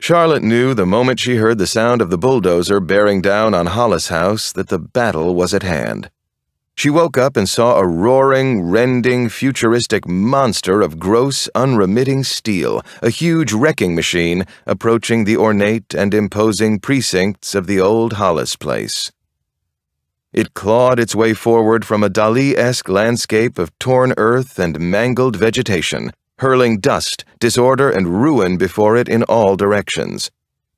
Charlotte knew the moment she heard the sound of the bulldozer bearing down on Hollis House that the battle was at hand. She woke up and saw a roaring, rending, futuristic monster of gross, unremitting steel, a huge wrecking machine approaching the ornate and imposing precincts of the old Hollis place. It clawed its way forward from a Dali-esque landscape of torn earth and mangled vegetation, hurling dust, disorder, and ruin before it in all directions.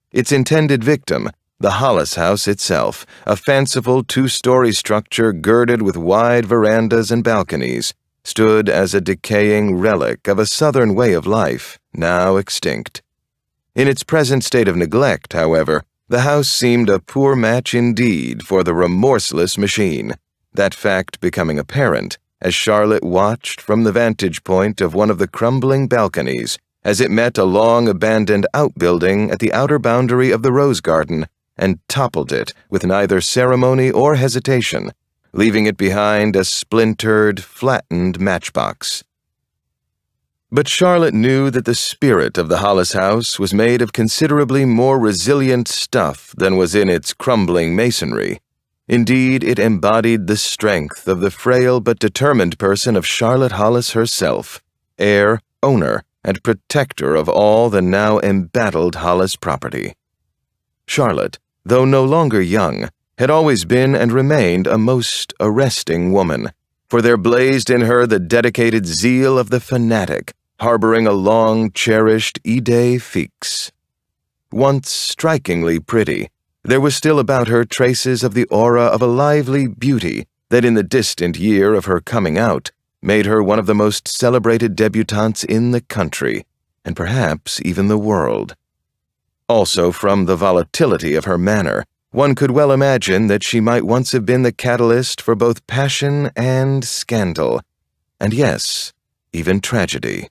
Its intended victim, the Hollis House itself, a fanciful two-story structure girded with wide verandas and balconies, stood as a decaying relic of a southern way of life, now extinct. In its present state of neglect, however, the house seemed a poor match indeed for the remorseless machine, that fact becoming apparent as Charlotte watched from the vantage point of one of the crumbling balconies as it met a long-abandoned outbuilding at the outer boundary of the rose garden and toppled it with neither ceremony or hesitation, leaving it behind a splintered, flattened matchbox. But Charlotte knew that the spirit of the Hollis House was made of considerably more resilient stuff than was in its crumbling masonry. Indeed, it embodied the strength of the frail but determined person of Charlotte Hollis herself, heir, owner, and protector of all the now embattled Hollis property. Charlotte, though no longer young, had always been and remained a most arresting woman, for there blazed in her the dedicated zeal of the fanatic, harboring a long-cherished idée fixe. Once strikingly pretty, there was still about her traces of the aura of a lively beauty that in the distant year of her coming out made her one of the most celebrated debutantes in the country, and perhaps even the world. Also, from the volatility of her manner, one could well imagine that she might once have been the catalyst for both passion and scandal, and yes, even tragedy.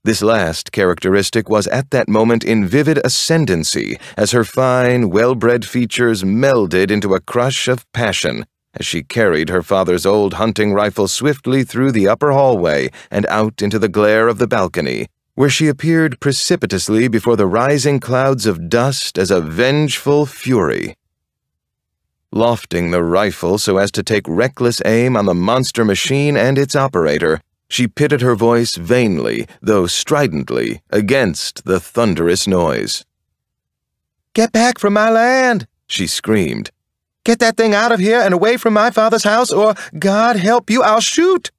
This last characteristic was at that moment in vivid ascendancy as her fine, well-bred features melded into a crush of passion as she carried her father's old hunting rifle swiftly through the upper hallway and out into the glare of the balcony, where she appeared precipitously before the rising clouds of dust as a vengeful fury. Lofting the rifle so as to take reckless aim on the monster machine and its operator, she pitted her voice vainly, though stridently, against the thunderous noise. "Get back from my land!" she screamed. "Get that thing out of here and away from my father's house, or, God help you, I'll shoot!"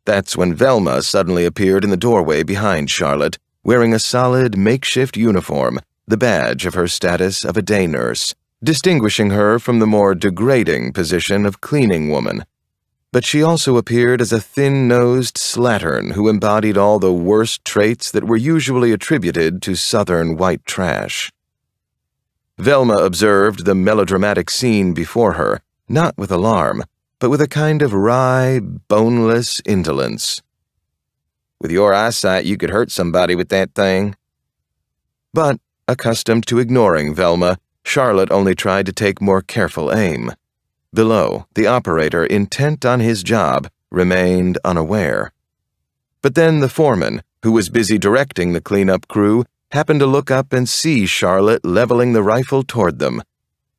That's when Velma suddenly appeared in the doorway behind Charlotte, wearing a solid, makeshift uniform, the badge of her status of a day nurse, distinguishing her from the more degrading position of cleaning woman. But she also appeared as a thin-nosed slattern who embodied all the worst traits that were usually attributed to Southern white trash. Velma observed the melodramatic scene before her, not with alarm, but with a kind of wry, boneless indolence. "With your eyesight, you could hurt somebody with that thing." But, accustomed to ignoring Velma, Charlotte only tried to take more careful aim. Below, the operator, intent on his job, remained unaware. But then the foreman, who was busy directing the cleanup crew, happened to look up and see Charlotte leveling the rifle toward them.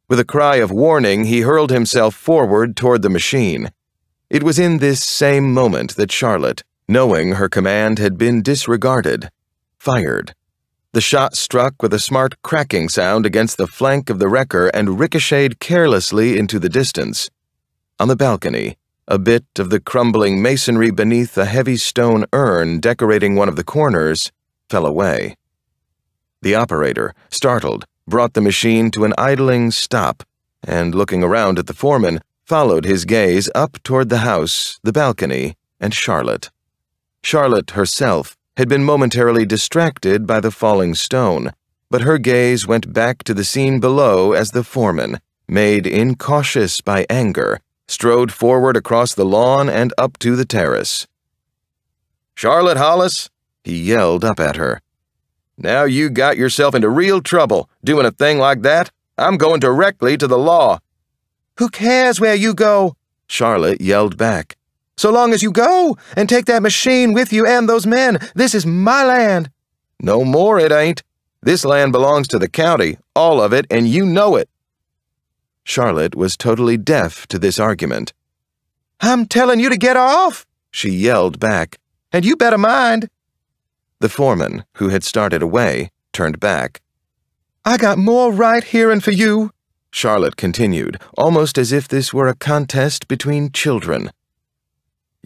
With a cry of warning, he hurled himself forward toward the machine. It was in this same moment that Charlotte, knowing her command had been disregarded, fired. The shot struck with a smart cracking sound against the flank of the wrecker and ricocheted carelessly into the distance. On the balcony, a bit of the crumbling masonry beneath a heavy stone urn decorating one of the corners fell away. The operator, startled, brought the machine to an idling stop, and looking around at the foreman, followed his gaze up toward the house, the balcony, and Charlotte. Charlotte herself had been momentarily distracted by the falling stone, but her gaze went back to the scene below as the foreman, made incautious by anger, strode forward across the lawn and up to the terrace. "Charlotte Hollis," he yelled up at her. "Now you got yourself into real trouble, doing a thing like that. I'm going directly to the law." "Who cares where you go?" Charlotte yelled back. "So long as you go, and take that machine with you and those men, this is my land." "No more it ain't. This land belongs to the county, all of it, and you know it." Charlotte was totally deaf to this argument. "I'm telling you to get off," she yelled back, "and you better mind." The foreman, who had started away, turned back. "I got more right hearing for you," Charlotte continued, almost as if this were a contest between children.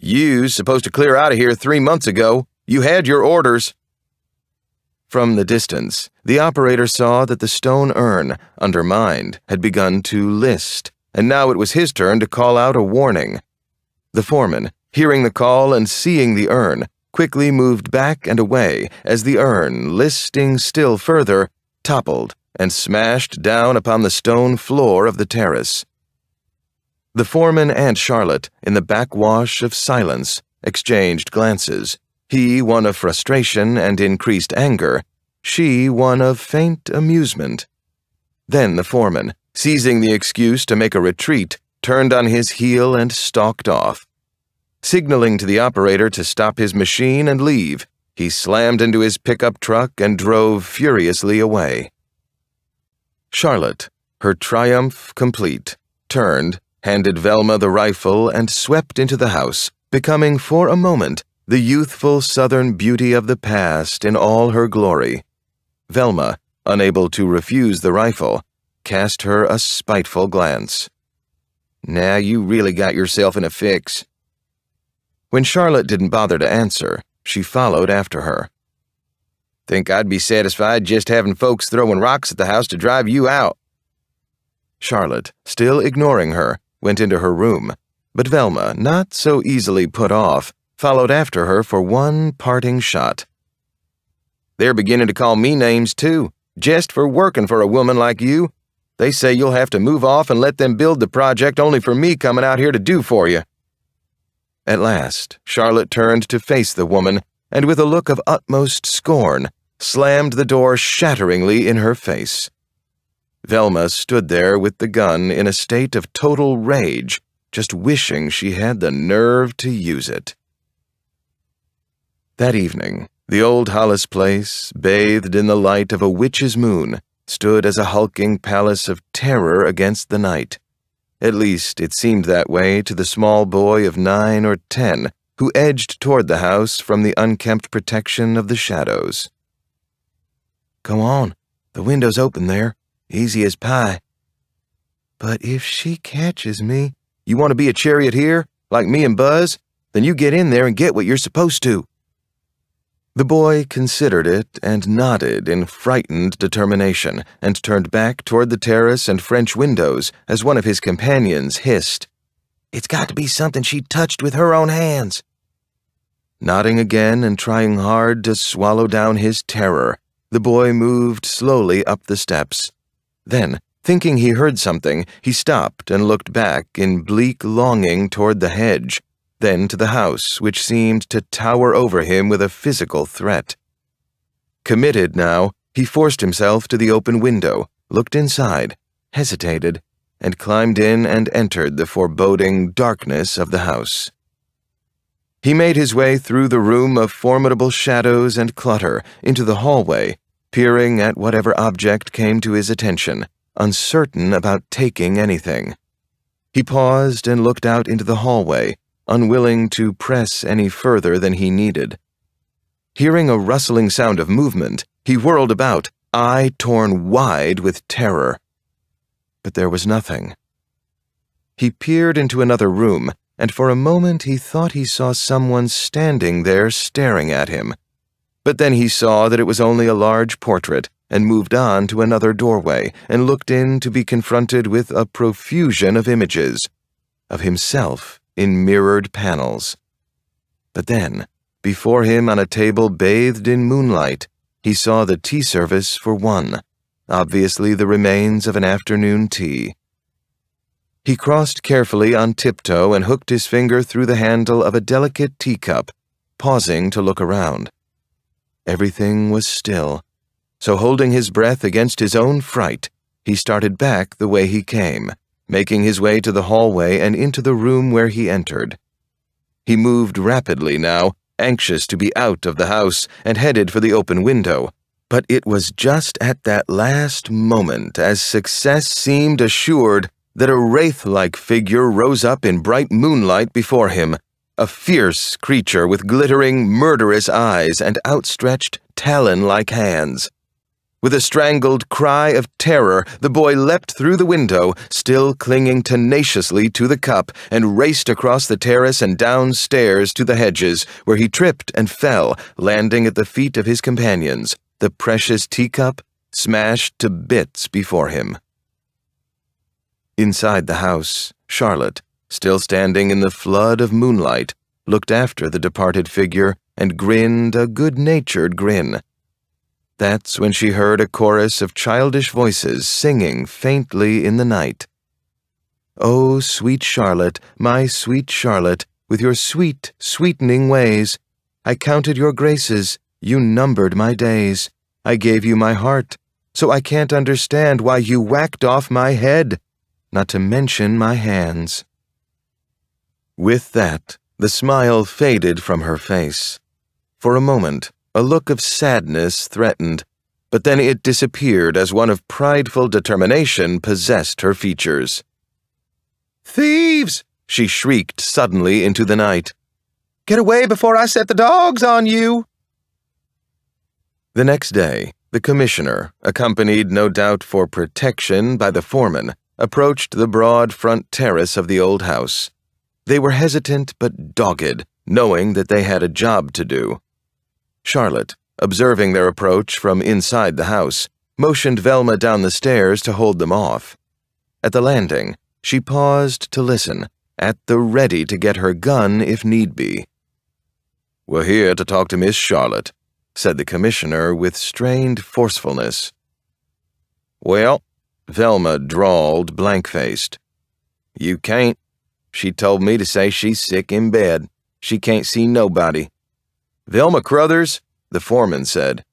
"You's supposed to clear out of here 3 months ago. You had your orders." From the distance, the operator saw that the stone urn, undermined, had begun to list, and now it was his turn to call out a warning. The foreman, hearing the call and seeing the urn, quickly moved back and away as the urn, listing still further, toppled and smashed down upon the stone floor of the terrace. The foreman and Charlotte, in the backwash of silence, exchanged glances, he one of frustration and increased anger, she one of faint amusement. Then the foreman, seizing the excuse to make a retreat, turned on his heel and stalked off. Signaling to the operator to stop his machine and leave, he slammed into his pickup truck and drove furiously away. Charlotte, her triumph complete, turned, handed Velma the rifle, and swept into the house, becoming for a moment the youthful southern beauty of the past in all her glory. Velma, unable to refuse the rifle, cast her a spiteful glance. "Now you really got yourself in a fix." When Charlotte didn't bother to answer, she followed after her. "Think I'd be satisfied just having folks throwing rocks at the house to drive you out." Charlotte, still ignoring her, went into her room, but Velma, not so easily put off, followed after her for one parting shot. "They're beginning to call me names, too, just for working for a woman like you. They say you'll have to move off and let them build the project only for me coming out here to do for you." At last, Charlotte turned to face the woman, and with a look of utmost scorn, slammed the door shatteringly in her face. Velma stood there with the gun in a state of total rage, just wishing she had the nerve to use it. That evening, the old Hollis place, bathed in the light of a witch's moon, stood as a hulking palace of terror against the night. At least it seemed that way to the small boy of 9 or 10 who edged toward the house from the unkempt protection of the shadows. "Go on, the window's open there, easy as pie." "But if she catches me—" "You want to be a charioteer, like me and Buzz? Then you get in there and get what you're supposed to." The boy considered it and nodded in frightened determination and turned back toward the terrace and French windows as one of his companions hissed, "It's got to be something she touched with her own hands." Nodding again and trying hard to swallow down his terror, the boy moved slowly up the steps. Then, thinking he heard something, he stopped and looked back in bleak longing toward the hedge, then to the house, which seemed to tower over him with a physical threat. Committed now, he forced himself to the open window, looked inside, hesitated, and climbed in and entered the foreboding darkness of the house. He made his way through the room of formidable shadows and clutter into the hallway, peering at whatever object came to his attention, uncertain about taking anything. He paused and looked out into the hallway, unwilling to press any further than he needed. Hearing a rustling sound of movement, he whirled about, eye torn wide with terror. But there was nothing. He peered into another room, and for a moment he thought he saw someone standing there staring at him. But then he saw that it was only a large portrait, and moved on to another doorway, and looked in to be confronted with a profusion of images, of himself in mirrored panels. But then, before him on a table bathed in moonlight, he saw the tea service for one, obviously the remains of an afternoon tea. He crossed carefully on tiptoe and hooked his finger through the handle of a delicate teacup, pausing to look around. Everything was still, so holding his breath against his own fright, he started back the way he came, making his way to the hallway and into the room where he entered. He moved rapidly now, anxious to be out of the house, and headed for the open window, But it was just at that last moment, as success seemed assured, that a wraith-like figure rose up in bright moonlight before him, a fierce creature with glittering, murderous eyes and outstretched, talon-like hands. With a strangled cry of terror, the boy leapt through the window, still clinging tenaciously to the cup, and raced across the terrace and downstairs to the hedges, where he tripped and fell, landing at the feet of his companions, the precious teacup smashed to bits before him. Inside the house, Charlotte, still standing in the flood of moonlight, looked after the departed figure and grinned a good-natured grin. That's when she heard a chorus of childish voices singing faintly in the night. "Oh, sweet Charlotte, my sweet Charlotte, with your sweet, sweetening ways, I counted your graces, you numbered my days. I gave you my heart, so I can't understand why you whacked off my head, not to mention my hands." With that, the smile faded from her face. For a moment, a look of sadness threatened, but then it disappeared as one of prideful determination possessed her features. "Thieves!" she shrieked suddenly into the night. "Get away before I set the dogs on you!" The next day, the commissioner, accompanied no doubt for protection by the foreman, approached the broad front terrace of the old house. They were hesitant but dogged, knowing that they had a job to do. Charlotte, observing their approach from inside the house, motioned Velma down the stairs to hold them off. At the landing, she paused to listen, at the ready to get her gun if need be. "We're here to talk to Miss Charlotte," said the commissioner with strained forcefulness. "Well," Velma drawled blank-faced. "You can't. She told me to say she's sick in bed. She can't see nobody." "Velma Crothers," the foreman said,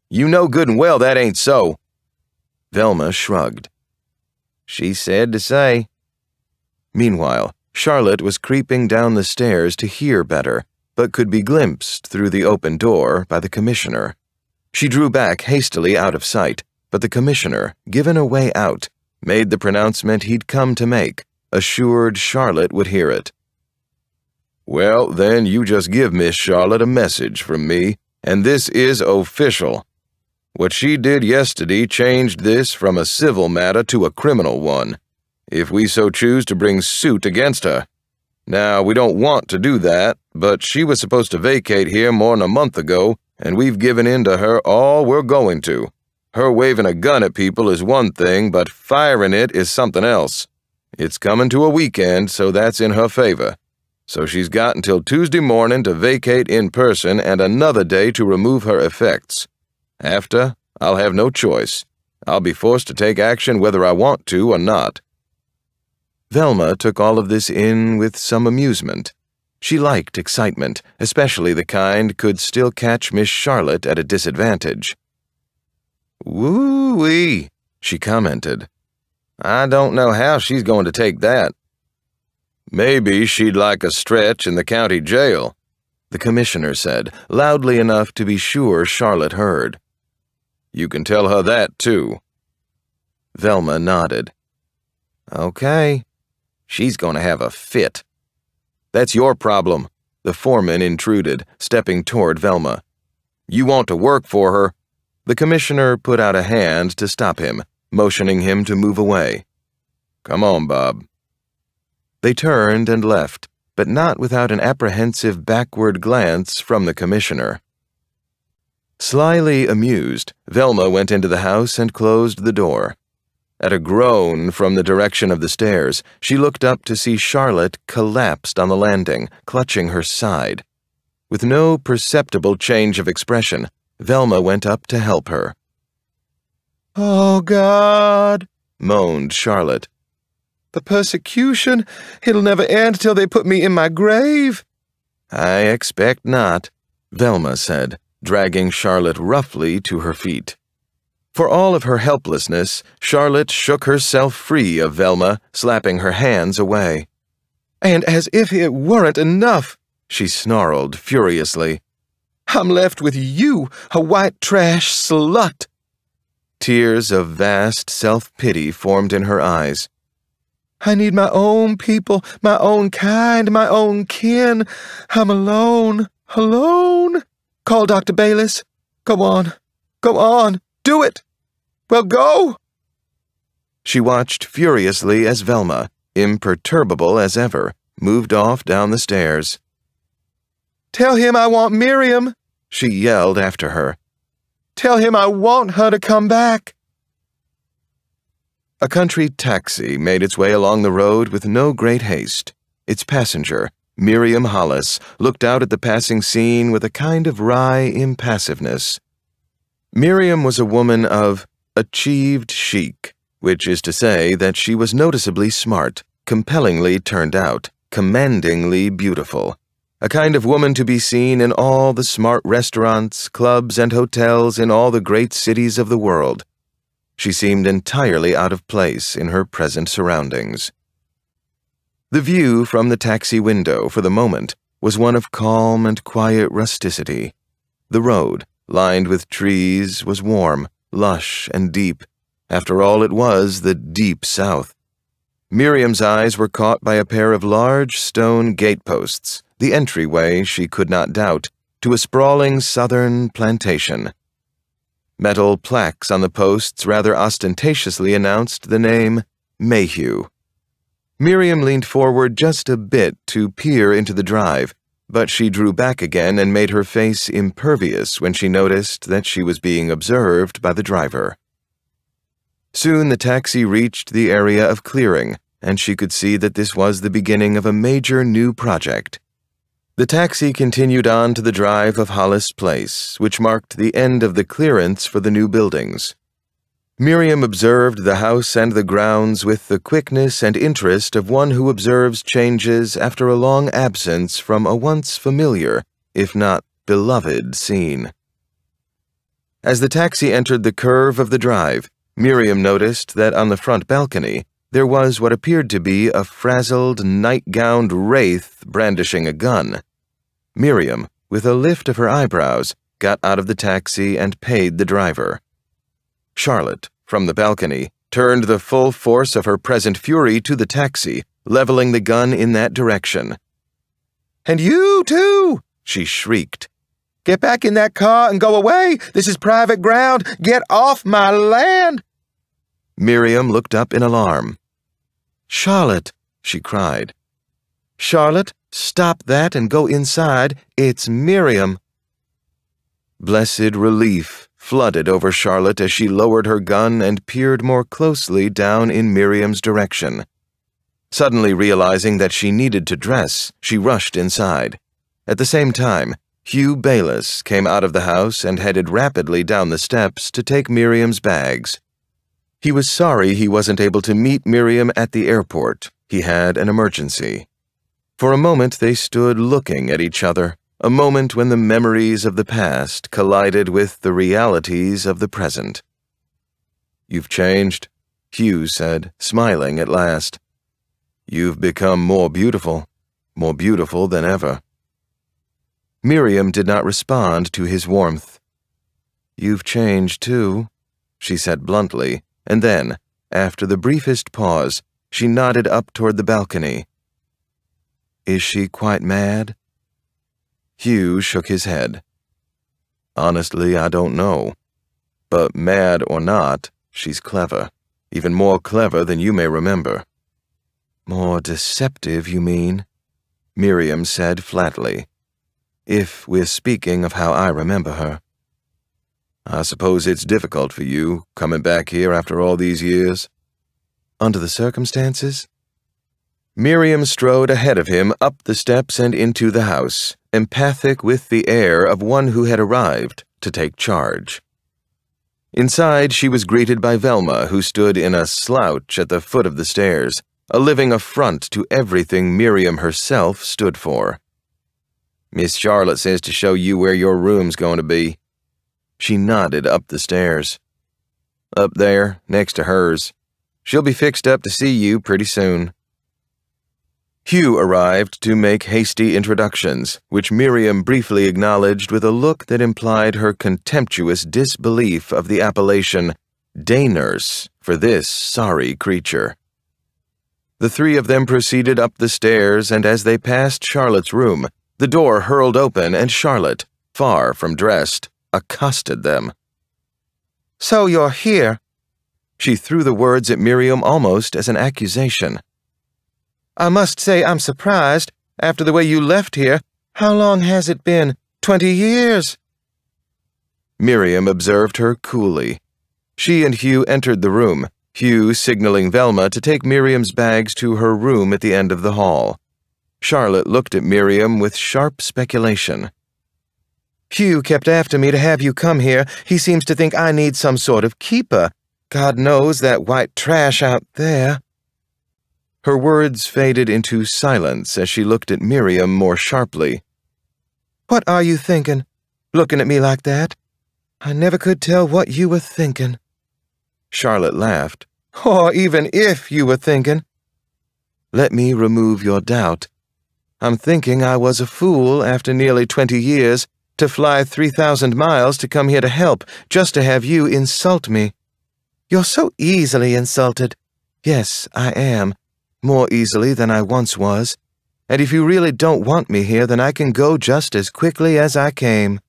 "you know good and well that ain't so." Velma shrugged. "She said to say." Meanwhile, Charlotte was creeping down the stairs to hear better, but could be glimpsed through the open door by the commissioner. She drew back hastily out of sight, but the commissioner, given a way out, made the pronouncement he'd come to make, assured Charlotte would hear it. "Well, then you just give Miss Charlotte a message from me, and this is official. What she did yesterday changed this from a civil matter to a criminal one, if we so choose to bring suit against her. Now, we don't want to do that, but she was supposed to vacate here more than a month ago, and we've given in to her all we're going to. Her waving a gun at people is one thing, but firing it is something else. It's coming to a weekend, so that's in her favor. So she's got until Tuesday morning to vacate in person and another day to remove her effects. After, I'll have no choice. I'll be forced to take action whether I want to or not." Velma took all of this in with some amusement. She liked excitement, especially the kind could still catch Miss Charlotte at a disadvantage. "Woo-wee," she commented. "I don't know how she's going to take that." "Maybe she'd like a stretch in the county jail," the commissioner said, loudly enough to be sure Charlotte heard. "You can tell her that, too." Velma nodded. "Okay. She's going to have a fit." "That's your problem," the foreman intruded, stepping toward Velma. "You want to work for her." The commissioner put out a hand to stop him, motioning him to move away. "Come on, Bob." They turned and left, but not without an apprehensive backward glance from the commissioner. Slyly amused, Velma went into the house and closed the door. At a groan from the direction of the stairs, she looked up to see Charlotte collapsed on the landing, clutching her side. With no perceptible change of expression, Velma went up to help her. "Oh, God," moaned Charlotte. "The persecution, it'll never end till they put me in my grave." "I expect not," Velma said, dragging Charlotte roughly to her feet. For all of her helplessness, Charlotte shook herself free of Velma, slapping her hands away. "And as if it weren't enough," she snarled furiously, I'm left with you, a white trash slut." Tears of vast self-pity formed in her eyes. "I need my own people, my own kind, my own kin. I'm alone, alone. Call Dr. Bayless. Go on, do it. Well, go." She watched furiously as Velma, imperturbable as ever, moved off down the stairs. "Tell him I want Miriam," she yelled after her. "Tell him I want her to come back." A country taxi made its way along the road with no great haste. Its passenger, Miriam Hollis, looked out at the passing scene with a kind of wry impassiveness. Miriam was a woman of achieved chic, which is to say that she was noticeably smart, compellingly turned out, commandingly beautiful. A kind of woman to be seen in all the smart restaurants, clubs, and hotels in all the great cities of the world. She seemed entirely out of place in her present surroundings. The view from the taxi window, for the moment, was one of calm and quiet rusticity. The road, lined with trees, was warm, lush, and deep. After all, it was the Deep South. Miriam's eyes were caught by a pair of large stone gateposts, the entryway, she could not doubt, to a sprawling southern plantation. Metal plaques on the posts rather ostentatiously announced the name Mayhew. Miriam leaned forward just a bit to peer into the drive, but she drew back again and made her face impervious when she noticed that she was being observed by the driver. Soon the taxi reached the area of clearing, and she could see that this was the beginning of a major new project. The taxi continued on to the drive of Hollis Place, which marked the end of the clearance for the new buildings. Miriam observed the house and the grounds with the quickness and interest of one who observes changes after a long absence from a once familiar, if not beloved, scene. As the taxi entered the curve of the drive, Miriam noticed that on the front balcony there was what appeared to be a frazzled, night-gowned wraith brandishing a gun. Miriam, with a lift of her eyebrows, got out of the taxi and paid the driver. Charlotte, from the balcony, turned the full force of her present fury to the taxi, leveling the gun in that direction. "And you, too!" she shrieked. "Get back in that car and go away! This is private ground! Get off my land!" Miriam looked up in alarm. "Charlotte," she cried. "Charlotte, stop that and go inside. It's Miriam." Blessed relief flooded over Charlotte as she lowered her gun and peered more closely down in Miriam's direction. Suddenly realizing that she needed to dress, she rushed inside. At the same time, Hugh Bayless came out of the house and headed rapidly down the steps to take Miriam's bags. He was sorry he wasn't able to meet Miriam at the airport. He had an emergency. For a moment they stood looking at each other, a moment when the memories of the past collided with the realities of the present. "You've changed," Hugh said, smiling at last. "You've become more beautiful than ever." Miriam did not respond to his warmth. "You've changed, too," she said bluntly, and then, after the briefest pause, she nodded up toward the balcony. "Is she quite mad?" Hugh shook his head. "Honestly, I don't know. But mad or not, she's clever, even more clever than you may remember." "More deceptive, you mean?" Miriam said flatly. "If we're speaking of how I remember her." "I suppose it's difficult for you, coming back here after all these years." "Under the circumstances?" Miriam strode ahead of him up the steps and into the house, empathic with the air of one who had arrived to take charge. Inside, she was greeted by Velma, who stood in a slouch at the foot of the stairs, a living affront to everything Miriam herself stood for. "Miss Charlotte says to show you where your room's going to be." She nodded up the stairs. "Up there, next to hers. She'll be fixed up to see you pretty soon." Hugh arrived to make hasty introductions, which Miriam briefly acknowledged with a look that implied her contemptuous disbelief of the appellation day nurse for this sorry creature. The three of them proceeded up the stairs, and as they passed Charlotte's room, the door hurled open and Charlotte, far from dressed, accosted them. "So you're here." She threw the words at Miriam almost as an accusation. "I must say I'm surprised, after the way you left here. How long has it been? 20 years." Miriam observed her coolly. She and Hugh entered the room, Hugh signaling Velma to take Miriam's bags to her room at the end of the hall. Charlotte looked at Miriam with sharp speculation. "Hugh kept after me to have you come here. He seems to think I need some sort of keeper. God knows that white trash out there." Her words faded into silence as she looked at Miriam more sharply. "What are you thinking, looking at me like that? I never could tell what you were thinking." Charlotte laughed. "Or even if you were thinking." "Let me remove your doubt. I'm thinking I was a fool after nearly 20 years to fly 3,000 miles to come here to help, just to have you insult me." "You're so easily insulted." "Yes, I am. More easily than I once was. And if you really don't want me here, then I can go just as quickly as I came."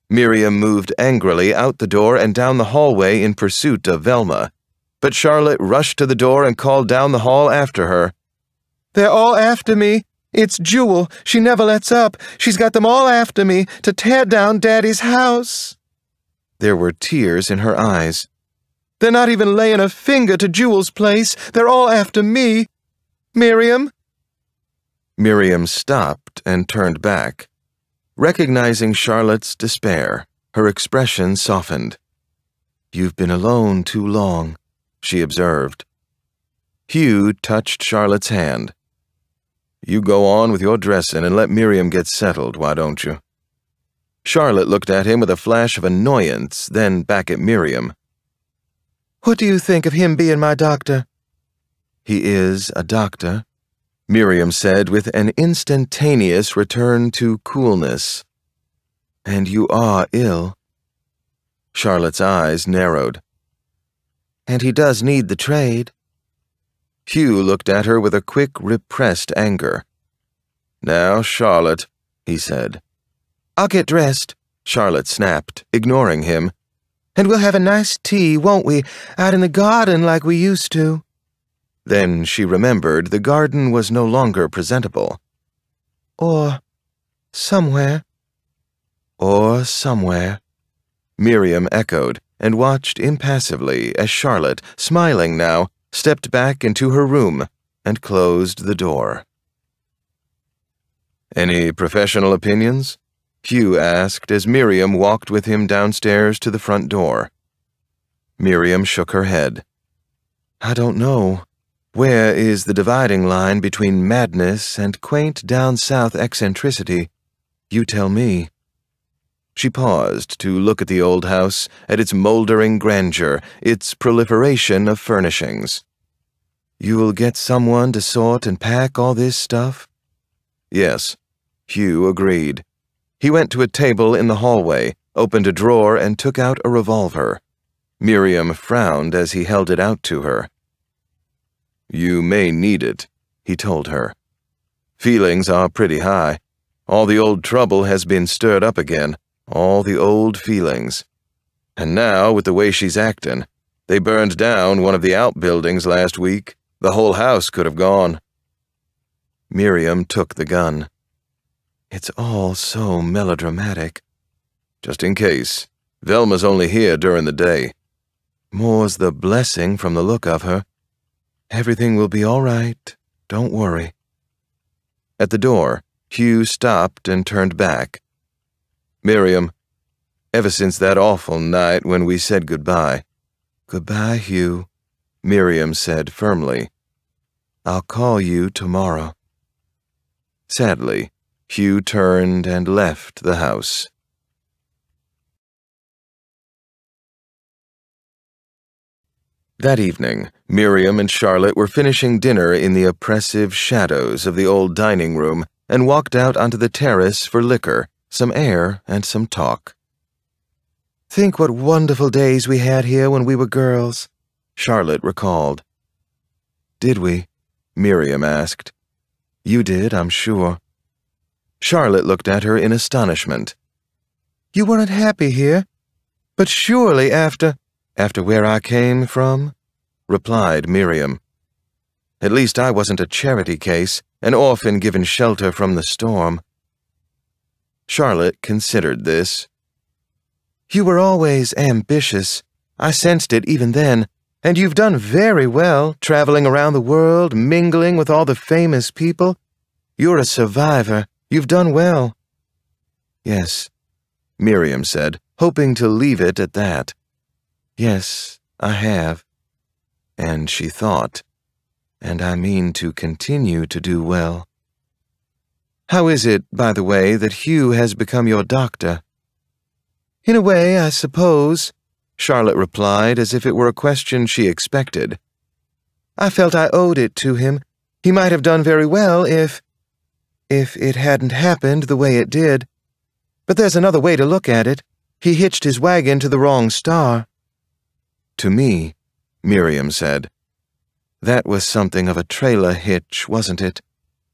Miriam moved angrily out the door and down the hallway in pursuit of Velma, but Charlotte rushed to the door and called down the hall after her. "They're all after me. It's Jewel. She never lets up. She's got them all after me to tear down Daddy's house." There were tears in her eyes. "They're not even laying a finger to Jewel's place. They're all after me. Miriam?" Miriam stopped and turned back. Recognizing Charlotte's despair, her expression softened. "You've been alone too long," she observed. Hugh touched Charlotte's hand. "You go on with your dressing and let Miriam get settled, why don't you?" Charlotte looked at him with a flash of annoyance, then back at Miriam. "What do you think of him being my doctor?" "He is a doctor," Miriam said with an instantaneous return to coolness. "And you are ill." Charlotte's eyes narrowed. "And he does need the trade." Hugh looked at her with a quick, repressed anger. "Now, Charlotte," he said. "I'll get dressed," Charlotte snapped, ignoring him. "And we'll have a nice tea, won't we, out in the garden like we used to?" Then she remembered the garden was no longer presentable. "Or somewhere." "Or somewhere," Miriam echoed, and watched impassively as Charlotte, smiling now, stepped back into her room and closed the door. "Any professional opinions?" Hugh asked as Miriam walked with him downstairs to the front door. Miriam shook her head. "I don't know. Where is the dividing line between madness and quaint down-south eccentricity? You tell me." She paused to look at the old house, at its moldering grandeur, its proliferation of furnishings. "You'll get someone to sort and pack all this stuff?" "Yes," Hugh agreed. He went to a table in the hallway, opened a drawer, and took out a revolver. Miriam frowned as he held it out to her. "You may need it," he told her. "Feelings are pretty high. All the old trouble has been stirred up again, all the old feelings. And now, with the way she's acting, they burned down one of the outbuildings last week. The whole house could have gone." Miriam took the gun. "It's all so melodramatic." "Just in case. Velma's only here during the day." "More's the blessing from the look of her. Everything will be all right. Don't worry." At the door, Hugh stopped and turned back. "Miriam, ever since that awful night when we said goodbye—" "Goodbye, Hugh," Miriam said firmly. "I'll call you tomorrow." Sadly, Hugh turned and left the house. That evening, Miriam and Charlotte were finishing dinner in the oppressive shadows of the old dining room and walked out onto the terrace for liquor, some air, and some talk. "Think what wonderful days we had here when we were girls," Charlotte recalled. "Did we?" Miriam asked. "You did, I'm sure." Charlotte looked at her in astonishment. "You weren't happy here, but surely after where I came from," replied Miriam. "At least I wasn't a charity case, an orphan given shelter from the storm." Charlotte considered this. "You were always ambitious. I sensed it even then, and you've done very well, traveling around the world, mingling with all the famous people. You're a survivor. You've done well." "Yes," Miriam said, hoping to leave it at that. "Yes, I have." And she thought, "And I mean to continue to do well." "How is it, by the way, that Hugh has become your doctor?" "In a way, I suppose," Charlotte replied as if it were a question she expected. "I felt I owed it to him. He might have done very well if it hadn't happened the way it did. But there's another way to look at it. He hitched his wagon to the wrong star." "To me," Miriam said. "That was something of a trailer hitch, wasn't it?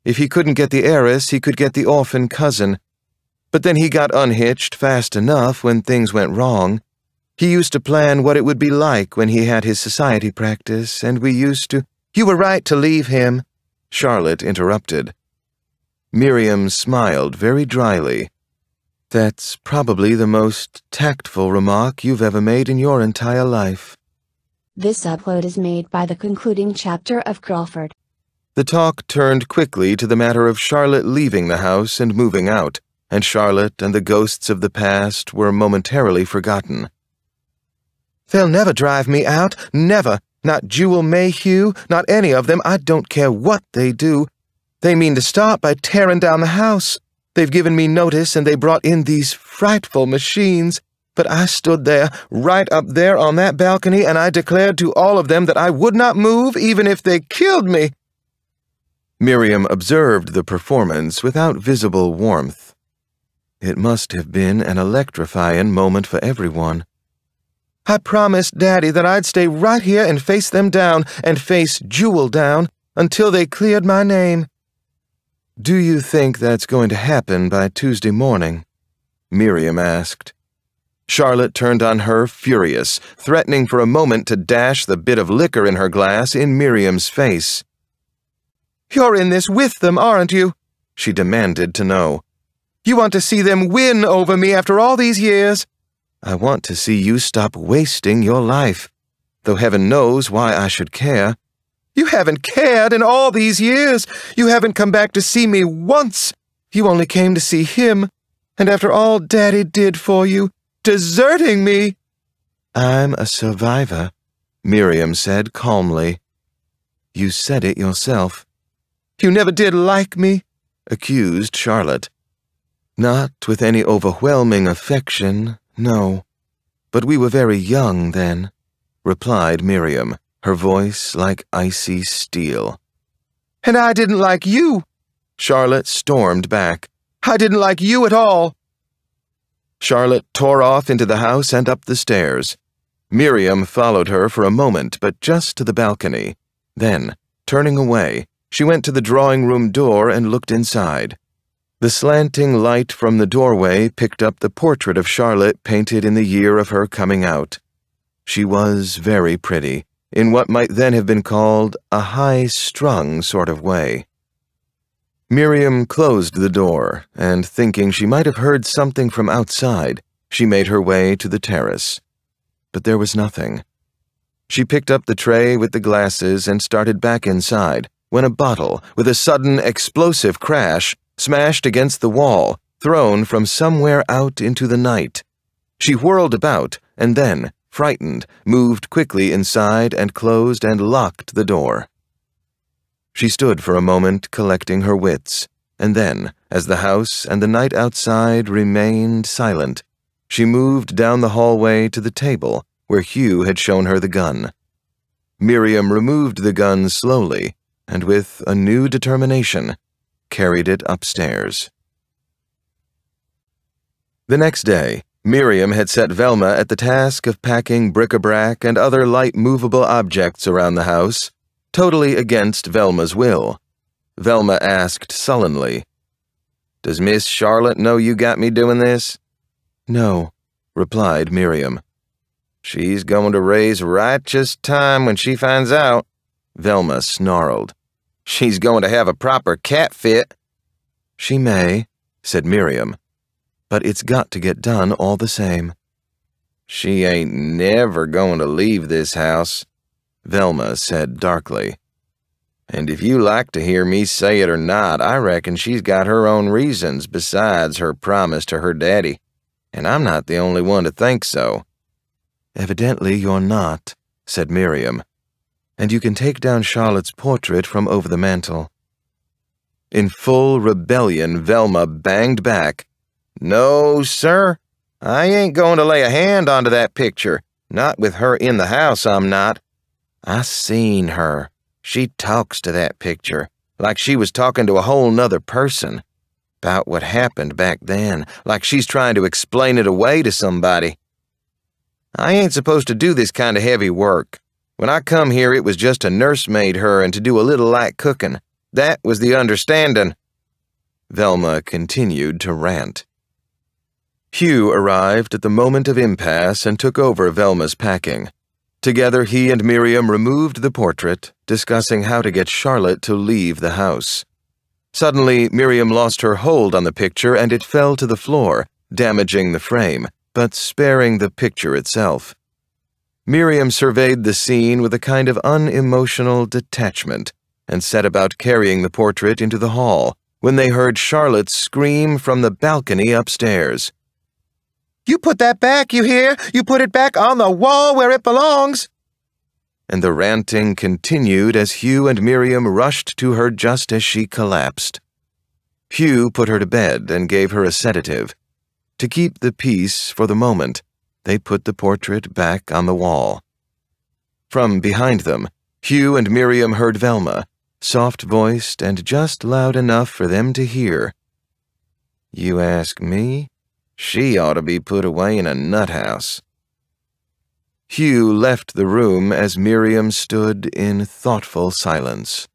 If he couldn't get the heiress, he could get the orphan cousin. But then he got unhitched fast enough when things went wrong. He used to plan what it would be like when he had his society practice, and we used to—" "You were right to leave him," Charlotte interrupted. Miriam smiled very dryly. "That's probably the most tactful remark you've ever made in your entire life." This upload is made by the concluding chapter of Crawford. The talk turned quickly to the matter of Charlotte leaving the house and moving out, and Charlotte and the ghosts of the past were momentarily forgotten. "They'll never drive me out, never. Not Jewel Mayhew, not any of them. I don't care what they do. They mean to start by tearing down the house. They've given me notice, and they brought in these frightful machines. But I stood there, right up there on that balcony, and I declared to all of them that I would not move even if they killed me." Miriam observed the performance without visible warmth. It must have been an electrifying moment for everyone. "I promised Daddy that I'd stay right here and face them down, and face Jewel down, until they cleared my name." "Do you think that's going to happen by Tuesday morning?" Miriam asked. Charlotte turned on her furious, threatening for a moment to dash the bit of liquor in her glass in Miriam's face. "You're in this with them, aren't you?" she demanded to know. "You want to see them win over me after all these years?" "I want to see you stop wasting your life, though heaven knows why I should care." "You haven't cared in all these years. You haven't come back to see me once. You only came to see him. And after all Daddy did for you, deserting me—" "I'm a survivor," Miriam said calmly. "You said it yourself." "You never did like me," accused Charlotte. "Not with any overwhelming affection, no. But we were very young then," replied Miriam, her voice like icy steel. "And I didn't like you," Charlotte stormed back. "I didn't like you at all." Charlotte tore off into the house and up the stairs. Miriam followed her for a moment, but just to the balcony. Then, turning away, she went to the drawing-room door and looked inside. The slanting light from the doorway picked up the portrait of Charlotte painted in the year of her coming out. She was very pretty, in what might then have been called a high-strung sort of way. Miriam closed the door, and thinking she might have heard something from outside, she made her way to the terrace. But there was nothing. She picked up the tray with the glasses and started back inside, when a bottle, with a sudden explosive crash, smashed against the wall, thrown from somewhere out into the night. She whirled about, and then, frightened, moved quickly inside and closed and locked the door. She stood for a moment collecting her wits, and then, as the house and the night outside remained silent, she moved down the hallway to the table where Hugh had shown her the gun. Miriam removed the gun slowly and with a new determination carried it upstairs. The next day, Miriam had set Velma at the task of packing bric-a-brac and other light movable objects around the house, totally against Velma's will. Velma asked sullenly, "Does Miss Charlotte know you got me doing this?" "No," replied Miriam. "She's going to raise righteous time when she finds out," Velma snarled. "She's going to have a proper cat fit." "She may," said Miriam, "but it's got to get done all the same." "She ain't never going to leave this house," Velma said darkly. "And if you like to hear me say it or not, I reckon she's got her own reasons besides her promise to her daddy, and I'm not the only one to think so." "Evidently you're not," said Miriam, "and you can take down Charlotte's portrait from over the mantel." In full rebellion, Velma banged back, "No, sir. I ain't going to lay a hand onto that picture. Not with her in the house, I'm not. I seen her. She talks to that picture, like she was talking to a whole nother person. About what happened back then, like she's trying to explain it away to somebody. I ain't supposed to do this kind of heavy work. When I come here, it was just to nursemaid her and to do a little light cooking. That was the understanding." Velma continued to rant. Hugh arrived at the moment of impasse and took over Velma's packing. Together, he and Miriam removed the portrait, discussing how to get Charlotte to leave the house. Suddenly, Miriam lost her hold on the picture and it fell to the floor, damaging the frame, but sparing the picture itself. Miriam surveyed the scene with a kind of unemotional detachment and set about carrying the portrait into the hall when they heard Charlotte scream from the balcony upstairs. "You put that back, you hear? You put it back on the wall where it belongs!" And the ranting continued as Hugh and Miriam rushed to her just as she collapsed. Hugh put her to bed and gave her a sedative. To keep the peace for the moment, they put the portrait back on the wall. From behind them, Hugh and Miriam heard Velma, soft-voiced and just loud enough for them to hear. "You ask me? She ought to be put away in a nut house." Hugh left the room as Miriam stood in thoughtful silence.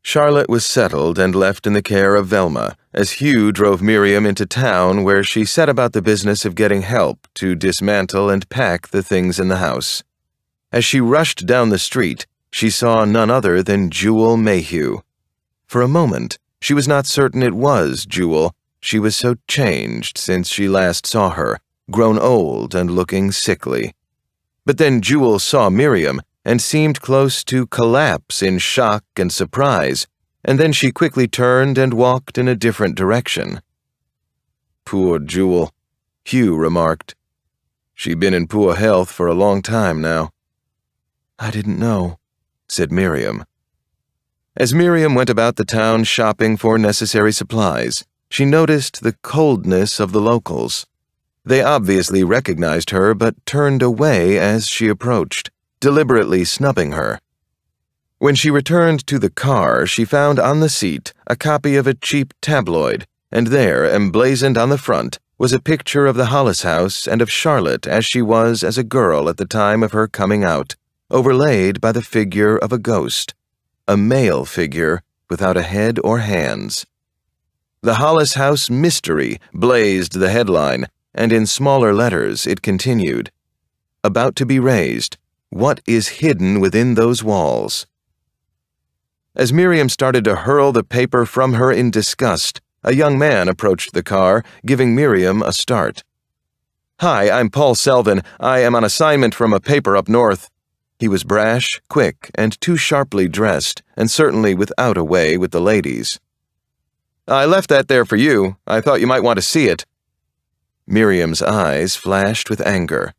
Charlotte was settled and left in the care of Velma, as Hugh drove Miriam into town where she set about the business of getting help to dismantle and pack the things in the house. As she rushed down the street, she saw none other than Jewel Mayhew. For a moment, she was not certain it was Jewel. She was so changed since she last saw her, grown old and looking sickly. But then Jewel saw Miriam and seemed close to collapse in shock and surprise, and then she quickly turned and walked in a different direction. "Poor Jewel," Hugh remarked. "She been in poor health for a long time now." "I didn't know," said Miriam. As Miriam went about the town shopping for necessary supplies, she noticed the coldness of the locals. They obviously recognized her but turned away as she approached, deliberately snubbing her. When she returned to the car, she found on the seat a copy of a cheap tabloid, and there, emblazoned on the front, was a picture of the Hollis house and of Charlotte as she was as a girl at the time of her coming out, overlaid by the figure of a ghost, a male figure without a head or hands. "The Hollis House Mystery" blazed the headline, and in smaller letters it continued, "About to be raised. What is hidden within those walls?" As Miriam started to hurl the paper from her in disgust, a young man approached the car, giving Miriam a start. "Hi, I'm Paul Selvin. I am on assignment from a paper up north." He was brash, quick, and too sharply dressed, and certainly without a way with the ladies. "I left that there for you. I thought you might want to see it." Miriam's eyes flashed with anger.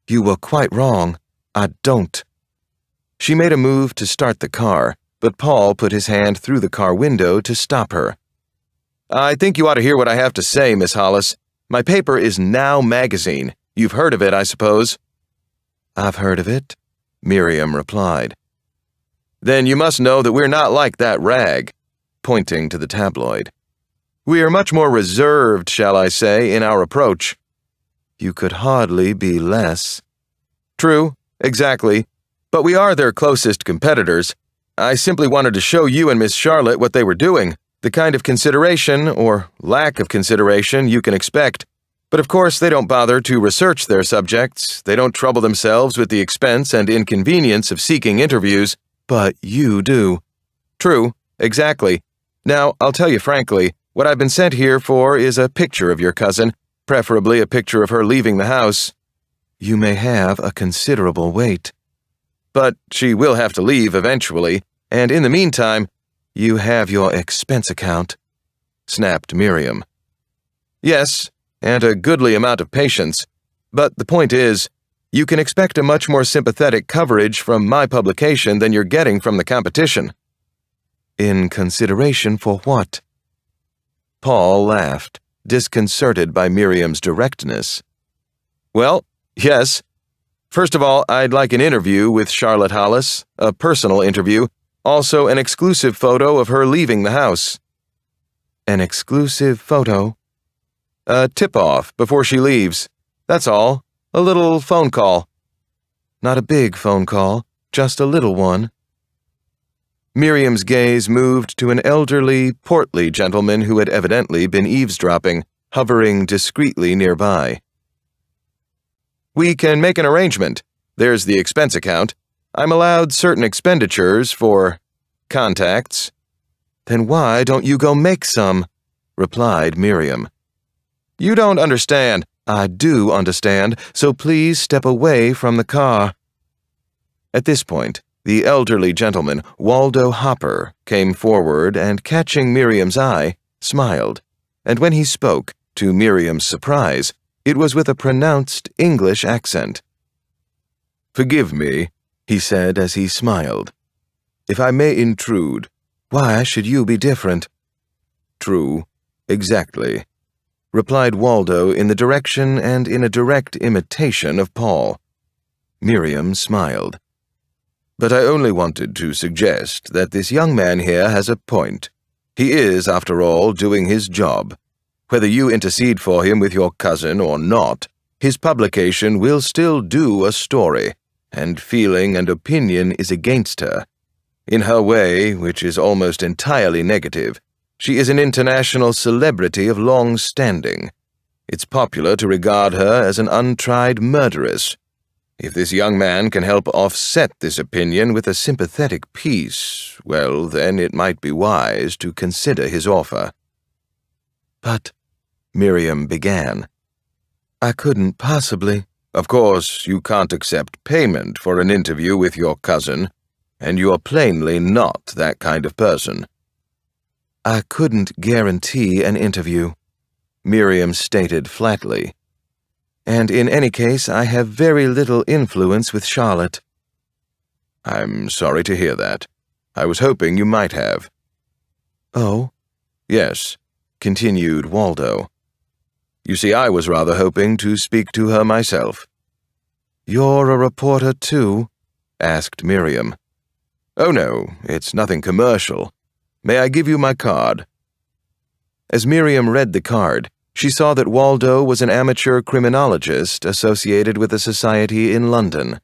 "You were quite wrong. I don't." She made a move to start the car, but Paul put his hand through the car window to stop her. "I think you ought to hear what I have to say, Miss Hollis. My paper is Now Magazine. You've heard of it, I suppose." "I've heard of it," Miriam replied. "Then you must know that we're not like that rag," pointing to the tabloid. "We are much more reserved, shall I say, in our approach." "You could hardly be less." "True, exactly, but we are their closest competitors. I simply wanted to show you and Miss Charlotte what they were doing, the kind of consideration, or lack of consideration, you can expect. But of course they don't bother to research their subjects, they don't trouble themselves with the expense and inconvenience of seeking interviews, but you do." "True, exactly. Now, I'll tell you frankly, what I've been sent here for is a picture of your cousin, preferably a picture of her leaving the house." "You may have a considerable wait." "But she will have to leave eventually, and in the meantime—" "You have your expense account," snapped Miriam. "Yes, and a goodly amount of patience. But the point is, you can expect a much more sympathetic coverage from my publication than you're getting from the competition." "In consideration for what?" Paul laughed, disconcerted by Miriam's directness. "Well, yes. First of all, I'd like an interview with Charlotte Hollis, a personal interview, also an exclusive photo of her leaving the house." "An exclusive photo?" "A tip-off before she leaves. That's all. A little phone call." "Not a big phone call, just a little one." Miriam's gaze moved to an elderly, portly gentleman who had evidently been eavesdropping, hovering discreetly nearby. "We can make an arrangement. There's the expense account. I'm allowed certain expenditures for contacts." "Then why don't you go make some?" replied Miriam. "You don't understand." "I do understand, so please step away from the car." At this point, the elderly gentleman, Waldo Hopper, came forward and, catching Miriam's eye, smiled, and when he spoke, to Miriam's surprise, it was with a pronounced English accent. "Forgive me," he said as he smiled. "If I may intrude." "Why should you be different?" "True, exactly," replied Waldo in the direction and in a direct imitation of Paul. Miriam smiled. "But I only wanted to suggest that this young man here has a point. He is, after all, doing his job. Whether you intercede for him with your cousin or not, his publication will still do a story, and feeling and opinion is against her. In her way, which is almost entirely negative, she is an international celebrity of long standing. It's popular to regard her as an untried murderess. If this young man can help offset this opinion with a sympathetic piece, well, then it might be wise to consider his offer." "But," Miriam began, "I couldn't possibly—" "Of course, you can't accept payment for an interview with your cousin, and you're plainly not that kind of person." "I couldn't guarantee an interview," Miriam stated flatly. "And in any case, I have very little influence with Charlotte." "I'm sorry to hear that. I was hoping you might have." "Oh?" "Yes," continued Waldo. "You see, I was rather hoping to speak to her myself." "You're a reporter, too?" asked Miriam. "Oh, no, it's nothing commercial. May I give you my card?" As Miriam read the card, she saw that Waldo was an amateur criminologist associated with a society in London.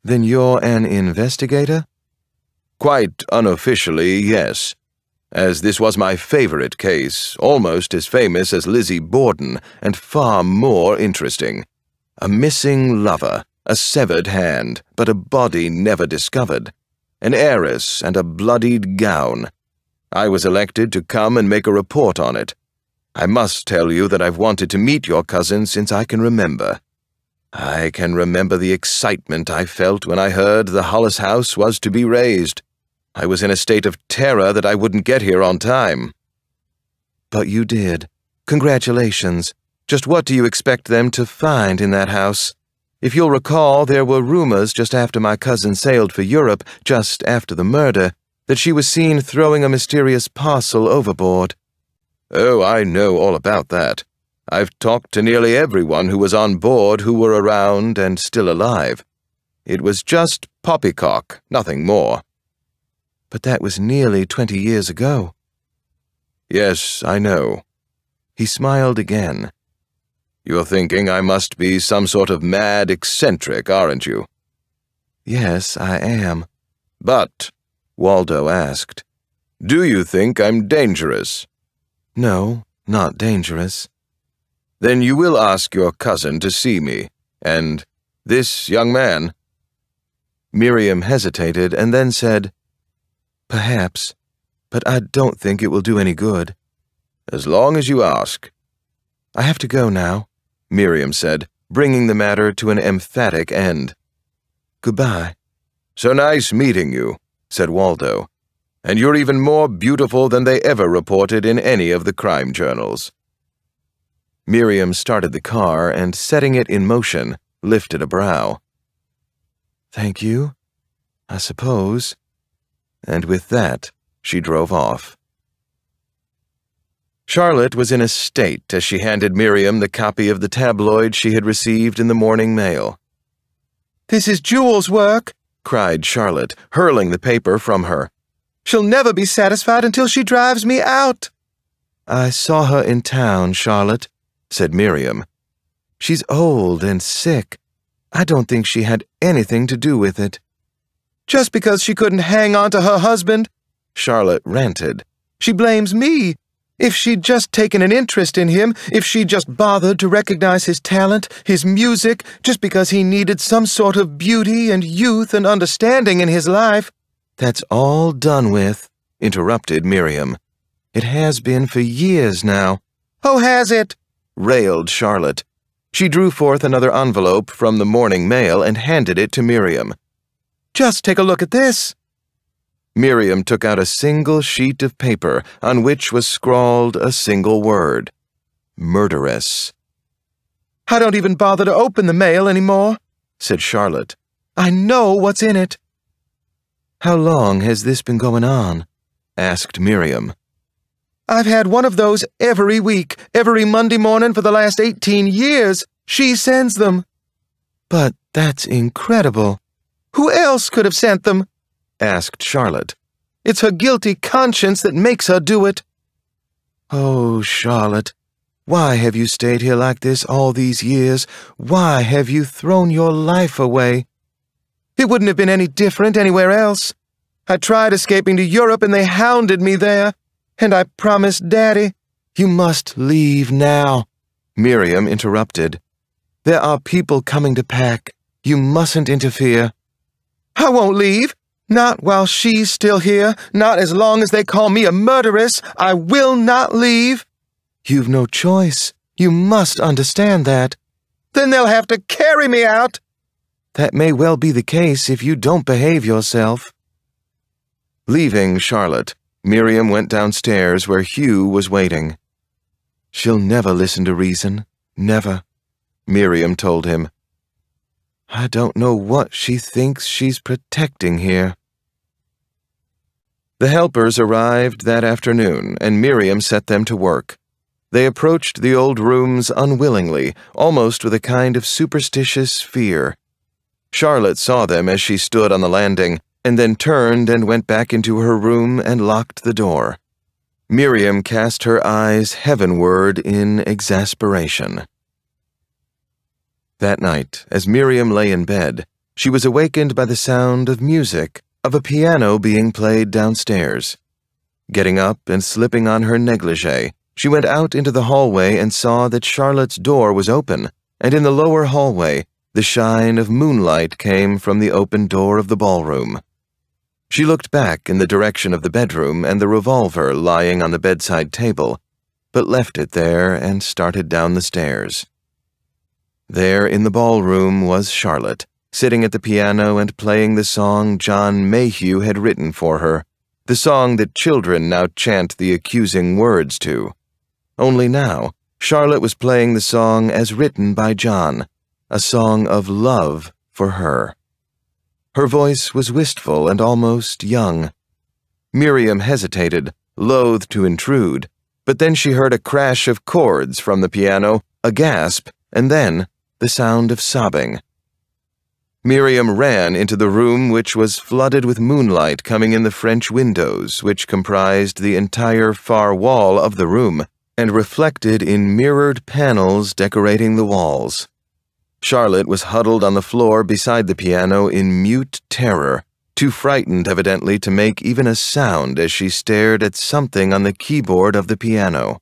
"Then you're an investigator?" "Quite unofficially, yes. As this was my favorite case, almost as famous as Lizzie Borden, and far more interesting. A missing lover, a severed hand, but a body never discovered. An heiress and a bloodied gown. I was elected to come and make a report on it. I must tell you that I've wanted to meet your cousin since I can remember. I can remember the excitement I felt when I heard the Hollis house was to be razed. I was in a state of terror that I wouldn't get here on time." "But you did. Congratulations. Just what do you expect them to find in that house? If you'll recall, there were rumors just after my cousin sailed for Europe, just after the murder, that she was seen throwing a mysterious parcel overboard." "Oh, I know all about that. I've talked to nearly everyone who was on board who were around and still alive. It was just poppycock, nothing more. But that was nearly 20 years ago. Yes, I know. He smiled again. You're thinking I must be some sort of mad eccentric, aren't you? Yes, I am. But, Waldo asked, do you think I'm dangerous? No, not dangerous. Then you will ask your cousin to see me, and this young man. Miriam hesitated and then said, Perhaps, but I don't think it will do any good. As long as you ask. I have to go now, Miriam said, bringing the matter to an emphatic end. Goodbye. So nice meeting you, said Waldo. And you're even more beautiful than they ever reported in any of the crime journals. Miriam started the car and, setting it in motion, lifted a brow. Thank you, I suppose. And with that, she drove off. Charlotte was in a state as she handed Miriam the copy of the tabloid she had received in the morning mail. This is Jewel's work, cried Charlotte, hurling the paper from her. She'll never be satisfied until she drives me out. I saw her in town, Charlotte, said Miriam. She's old and sick. I don't think she had anything to do with it. Just because she couldn't hang on to her husband, Charlotte ranted. She blames me. If she'd just taken an interest in him, if she'd just bothered to recognize his talent, his music, just because he needed some sort of beauty and youth and understanding in his life. That's all done with, interrupted Miriam. It has been for years now. Oh, has it? Railed Charlotte. She drew forth another envelope from the morning mail and handed it to Miriam. Just take a look at this. Miriam took out a single sheet of paper on which was scrawled a single word. Murderess. I don't even bother to open the mail anymore, said Charlotte. I know what's in it. How long has this been going on? Asked Miriam. I've had one of those every week, every Monday morning for the last 18 years. She sends them. But that's incredible. Who else could have sent them? Asked Charlotte. It's her guilty conscience that makes her do it. Oh, Charlotte, why have you stayed here like this all these years? Why have you thrown your life away? It wouldn't have been any different anywhere else. I tried escaping to Europe and they hounded me there. And I promised Daddy. You must leave now, Miriam interrupted. There are people coming to pack. You mustn't interfere. I won't leave. Not while she's still here. Not as long as they call me a murderess. I will not leave. You've no choice. You must understand that. Then they'll have to carry me out. That may well be the case if you don't behave yourself. Leaving Charlotte, Miriam went downstairs where Hugh was waiting. She'll never listen to reason. Never, Miriam told him. I don't know what she thinks she's protecting here. The helpers arrived that afternoon, and Miriam set them to work. They approached the old rooms unwillingly, almost with a kind of superstitious fear. Charlotte saw them as she stood on the landing, and then turned and went back into her room and locked the door. Miriam cast her eyes heavenward in exasperation. That night, as Miriam lay in bed, she was awakened by the sound of music, of a piano being played downstairs. Getting up and slipping on her negligee, she went out into the hallway and saw that Charlotte's door was open, and in the lower hallway, the shine of moonlight came from the open door of the ballroom. She looked back in the direction of the bedroom and the revolver lying on the bedside table, but left it there and started down the stairs. There in the ballroom was Charlotte, sitting at the piano and playing the song John Mayhew had written for her, the song that children now chant the accusing words to. Only now, Charlotte was playing the song as written by John, a song of love for her. Her voice was wistful and almost young. Miriam hesitated, loath to intrude, but then she heard a crash of chords from the piano, a gasp, and then the sound of sobbing. Miriam ran into the room, which was flooded with moonlight coming in the French windows, which comprised the entire far wall of the room, and reflected in mirrored panels decorating the walls. Charlotte was huddled on the floor beside the piano in mute terror, too frightened evidently to make even a sound as she stared at something on the keyboard of the piano.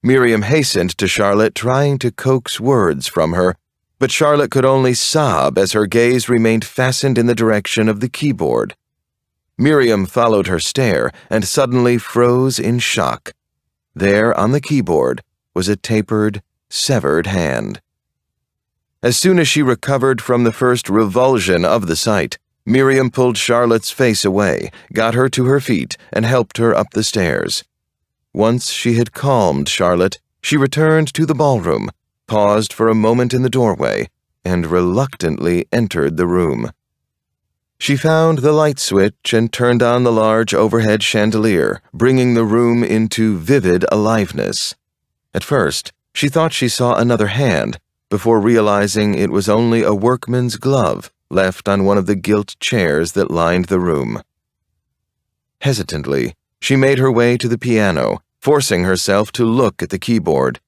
Miriam hastened to Charlotte, trying to coax words from her, but Charlotte could only sob as her gaze remained fastened in the direction of the keyboard. Miriam followed her stare and suddenly froze in shock. There on the keyboard was a tapered, severed hand. As soon as she recovered from the first revulsion of the sight, Miriam pulled Charlotte's face away, got her to her feet, and helped her up the stairs. Once she had calmed Charlotte, she returned to the ballroom, paused for a moment in the doorway, and reluctantly entered the room. She found the light switch and turned on the large overhead chandelier, bringing the room into vivid aliveness. At first, she thought she saw another hand, before realizing it was only a workman's glove left on one of the gilt chairs that lined the room. Hesitantly, she made her way to the piano, forcing herself to look at the keyboard.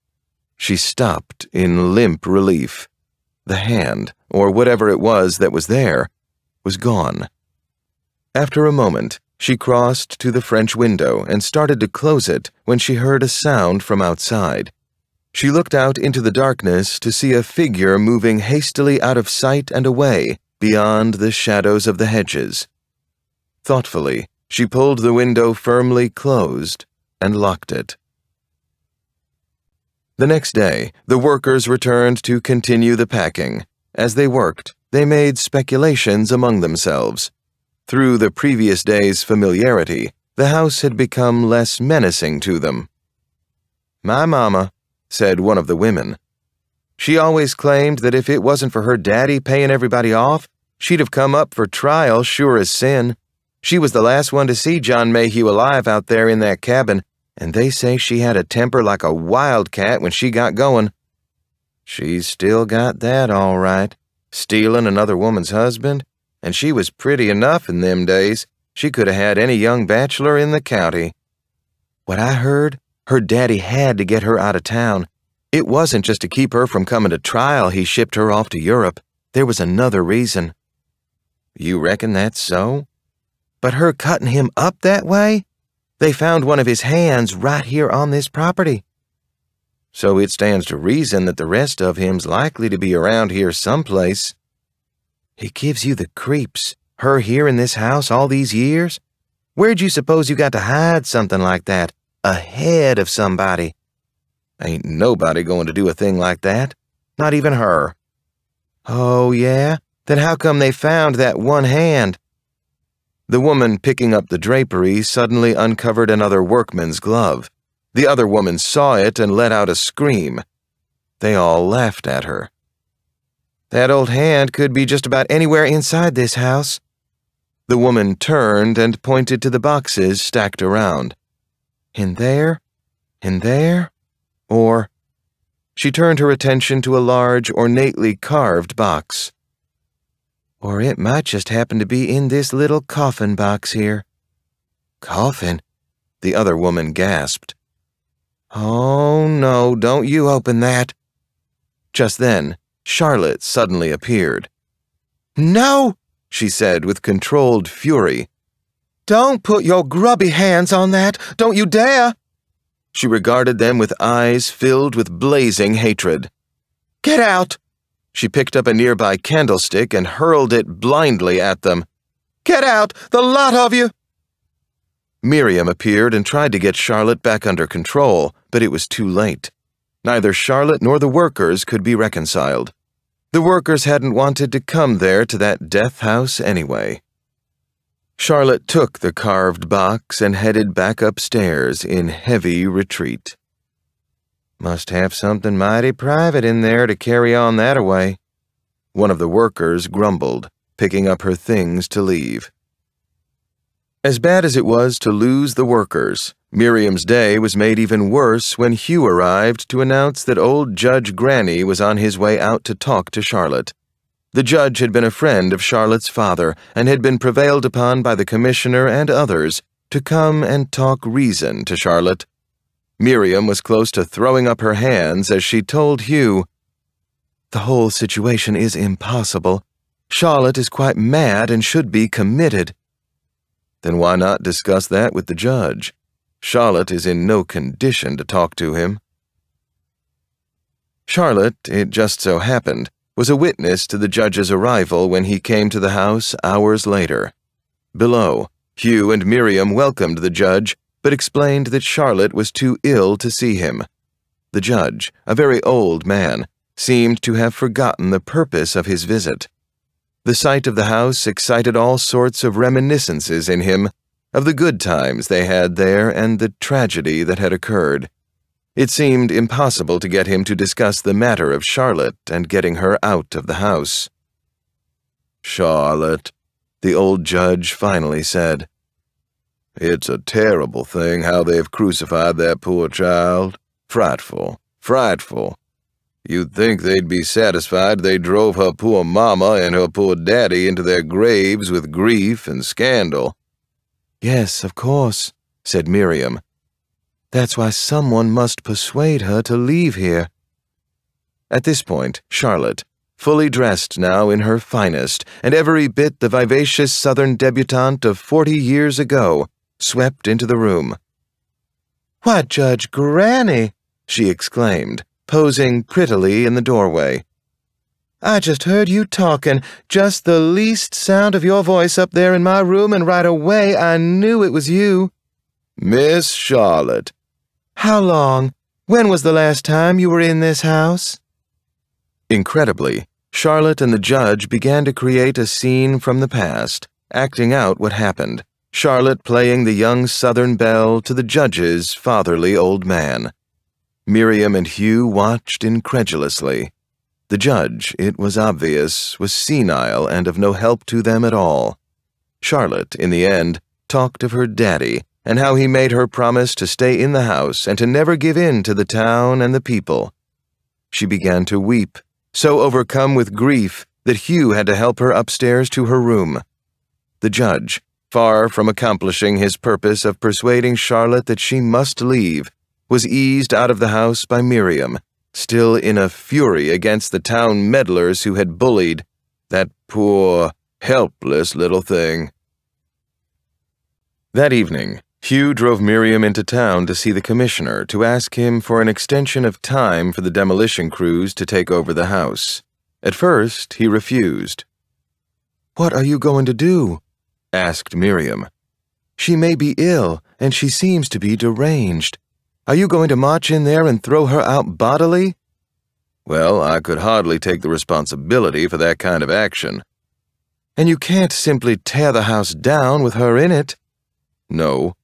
She stopped in limp relief. The hand, or whatever it was that was there, was gone. After a moment, she crossed to the French window and started to close it when she heard a sound from outside. She looked out into the darkness to see a figure moving hastily out of sight and away beyond the shadows of the hedges. Thoughtfully, she pulled the window firmly closed and locked it. The next day, the workers returned to continue the packing. As they worked, they made speculations among themselves. Through the previous day's familiarity, the house had become less menacing to them. "My mama," said one of the women. "She always claimed that if it wasn't for her daddy paying everybody off, she'd have come up for trial sure as sin. She was the last one to see John Mayhew alive out there in that cabin, and they say she had a temper like a wildcat when she got going. She's still got that, all right, stealing another woman's husband, and she was pretty enough in them days. She could have had any young bachelor in the county. What I heard, her daddy had to get her out of town. It wasn't just to keep her from coming to trial he shipped her off to Europe. There was another reason." "You reckon that's so?" "But her cutting him up that way? They found one of his hands right here on this property. So it stands to reason that the rest of him's likely to be around here someplace." "It gives you the creeps, her here in this house all these years. Where'd you suppose you got to hide something like that, ahead of somebody?" "Ain't nobody going to do a thing like that, not even her." "Oh, yeah? Then how come they found that one hand?" The woman picking up the drapery suddenly uncovered another workman's glove. The other woman saw it and let out a scream. They all laughed at her. "That old hand could be just about anywhere inside this house." The woman turned and pointed to the boxes stacked around. "In there? In there? Or—" She turned her attention to a large, ornately carved box. "Or it might just happen to be in this little coffin box here." "Coffin?" the other woman gasped. "Oh, no, don't you open that." Just then, Charlotte suddenly appeared. "No," she said with controlled fury. "Don't put your grubby hands on that. Don't you dare." She regarded them with eyes filled with blazing hatred. "Get out!" She picked up a nearby candlestick and hurled it blindly at them. "Get out, the lot of you!" Miriam appeared and tried to get Charlotte back under control, but it was too late. Neither Charlotte nor the workers could be reconciled. The workers hadn't wanted to come there to that death house anyway. Charlotte took the carved box and headed back upstairs in heavy retreat. "Must have something mighty private in there to carry on that away," one of the workers grumbled, picking up her things to leave. As bad as it was to lose the workers, Miriam's day was made even worse when Hugh arrived to announce that old Judge Granny was on his way out to talk to Charlotte. The judge had been a friend of Charlotte's father and had been prevailed upon by the commissioner and others to come and talk reason to Charlotte. Miriam was close to throwing up her hands as she told Hugh, "The whole situation is impossible. Charlotte is quite mad and should be committed." "Then why not discuss that with the judge? Charlotte is in no condition to talk to him." Charlotte, it just so happened, was a witness to the judge's arrival when he came to the house hours later. Below, Hugh and Miriam welcomed the judge, but explained that Charlotte was too ill to see him. The judge, a very old man, seemed to have forgotten the purpose of his visit. The sight of the house excited all sorts of reminiscences in him, of the good times they had there and the tragedy that had occurred. It seemed impossible to get him to discuss the matter of Charlotte and getting her out of the house. "Charlotte," the old judge finally said, "it's a terrible thing how they've crucified that poor child. Frightful, frightful. You'd think they'd be satisfied they drove her poor mama and her poor daddy into their graves with grief and scandal." "Yes, of course," said Miriam. "That's why someone must persuade her to leave here." At this point, Charlotte, fully dressed now in her finest, and every bit the vivacious Southern debutante of 40 years ago, swept into the room. "Why, Judge Granny," she exclaimed, posing prettily in the doorway. "I just heard you talking, just the least sound of your voice up there in my room, and right away I knew it was you." "Miss Charlotte." "How long? When was the last time you were in this house?" Incredibly, Charlotte and the judge began to create a scene from the past, acting out what happened, Charlotte playing the young Southern belle to the judge's fatherly old man. Miriam and Hugh watched incredulously. The judge, it was obvious, was senile and of no help to them at all. Charlotte, in the end, talked of her daddy and how he made her promise to stay in the house and to never give in to the town and the people. She began to weep, so overcome with grief that Hugh had to help her upstairs to her room. The judge, far from accomplishing his purpose of persuading Charlotte that she must leave, was eased out of the house by Miriam, still in a fury against the town meddlers who had bullied that poor, helpless little thing. That evening, Hugh drove Miriam into town to see the commissioner to ask him for an extension of time for the demolition crews to take over the house. At first, he refused. "What are you going to do?" asked Miriam. "She may be ill, and she seems to be deranged. Are you going to march in there and throw her out bodily?" "Well, I could hardly take the responsibility for that kind of action." "And you can't simply tear the house down with her in it." "No."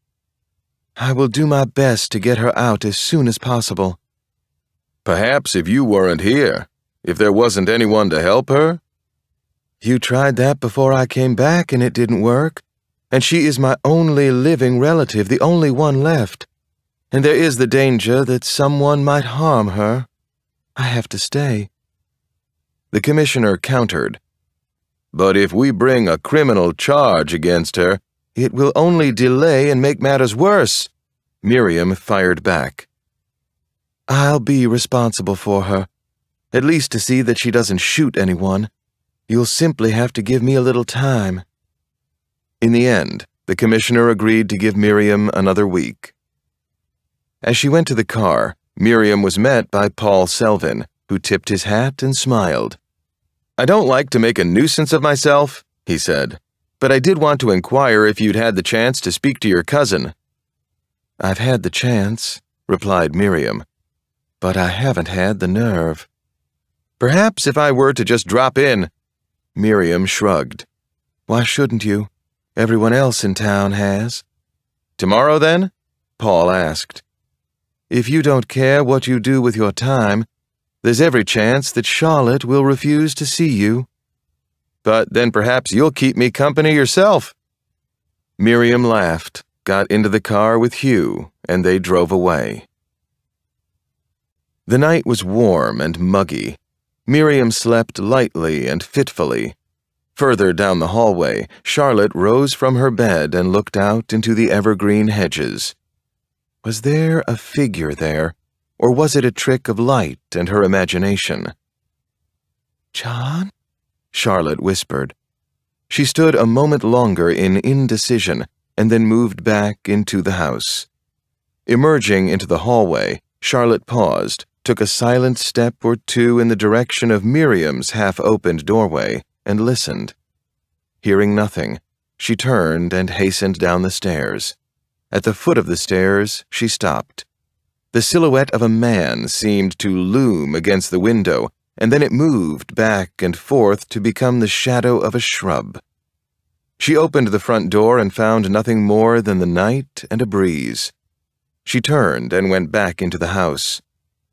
"I will do my best to get her out as soon as possible." "Perhaps if you weren't here, if there wasn't anyone to help her?" "You tried that before I came back and it didn't work. And she is my only living relative, the only one left. And there is the danger that someone might harm her. I have to stay." The commissioner countered. "But if we bring a criminal charge against her, it will only delay and make matters worse." Miriam fired back. "I'll be responsible for her, at least to see that she doesn't shoot anyone. You'll simply have to give me a little time." In the end, the commissioner agreed to give Miriam another week. As she went to the car, Miriam was met by Paul Selvin, who tipped his hat and smiled. "I don't like to make a nuisance of myself," he said, "but I did want to inquire if you'd had the chance to speak to your cousin." "I've had the chance," replied Miriam, "but I haven't had the nerve." "Perhaps if I were to just drop in—" Miriam shrugged. "Why shouldn't you? Everyone else in town has." "Tomorrow, then?" Paul asked. "If you don't care what you do with your time, there's every chance that Charlotte will refuse to see you." "But then perhaps you'll keep me company yourself." Miriam laughed, got into the car with Hugh, and they drove away. The night was warm and muggy. Miriam slept lightly and fitfully. Further down the hallway, Charlotte rose from her bed and looked out into the evergreen hedges. Was there a figure there, or was it a trick of light and her imagination? "John?" Charlotte whispered. She stood a moment longer in indecision and then moved back into the house. Emerging into the hallway, Charlotte paused, took a silent step or two in the direction of Miriam's half-opened doorway, and listened. Hearing nothing, she turned and hastened down the stairs. At the foot of the stairs, she stopped. The silhouette of a man seemed to loom against the window, and then it moved back and forth to become the shadow of a shrub. She opened the front door and found nothing more than the night and a breeze. She turned and went back into the house.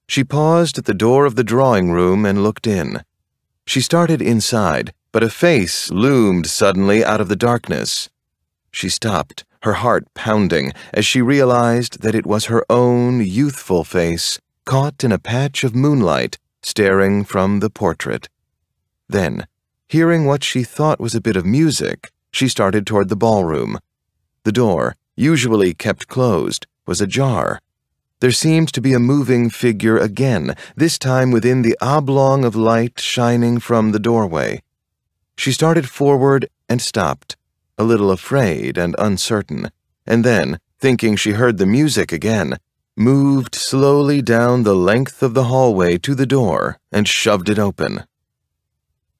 She paused at the door of the drawing room and looked in. She started inside, but a face loomed suddenly out of the darkness. She stopped, her heart pounding, as she realized that it was her own youthful face, caught in a patch of moonlight, staring from the portrait. Then, hearing what she thought was a bit of music, she started toward the ballroom. The door, usually kept closed, was ajar. There seemed to be a moving figure again, this time within the oblong of light shining from the doorway. She started forward and stopped, a little afraid and uncertain, and then, thinking she heard the music again, moved slowly down the length of the hallway to the door and shoved it open.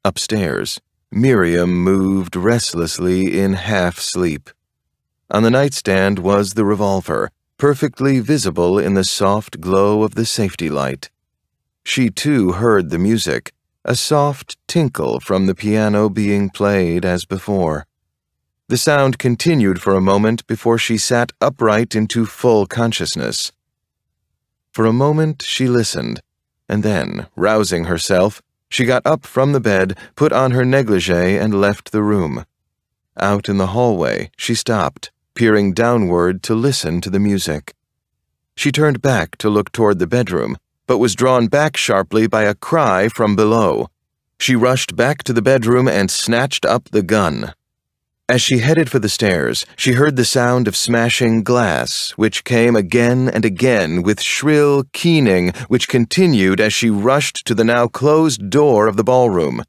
Upstairs, Miriam moved restlessly in half-sleep. On the nightstand was the revolver, perfectly visible in the soft glow of the safety light. She too heard the music, a soft tinkle from the piano being played as before. The sound continued for a moment before she sat upright into full consciousness. For a moment she listened, and then, rousing herself, she got up from the bed, put on her negligee, and left the room. Out in the hallway, she stopped, peering downward to listen to the music. She turned back to look toward the bedroom, but was drawn back sharply by a cry from below. She rushed back to the bedroom and snatched up the gun. As she headed for the stairs, she heard the sound of smashing glass, which came again and again with shrill keening, which continued as she rushed to the now closed door of the ballroom.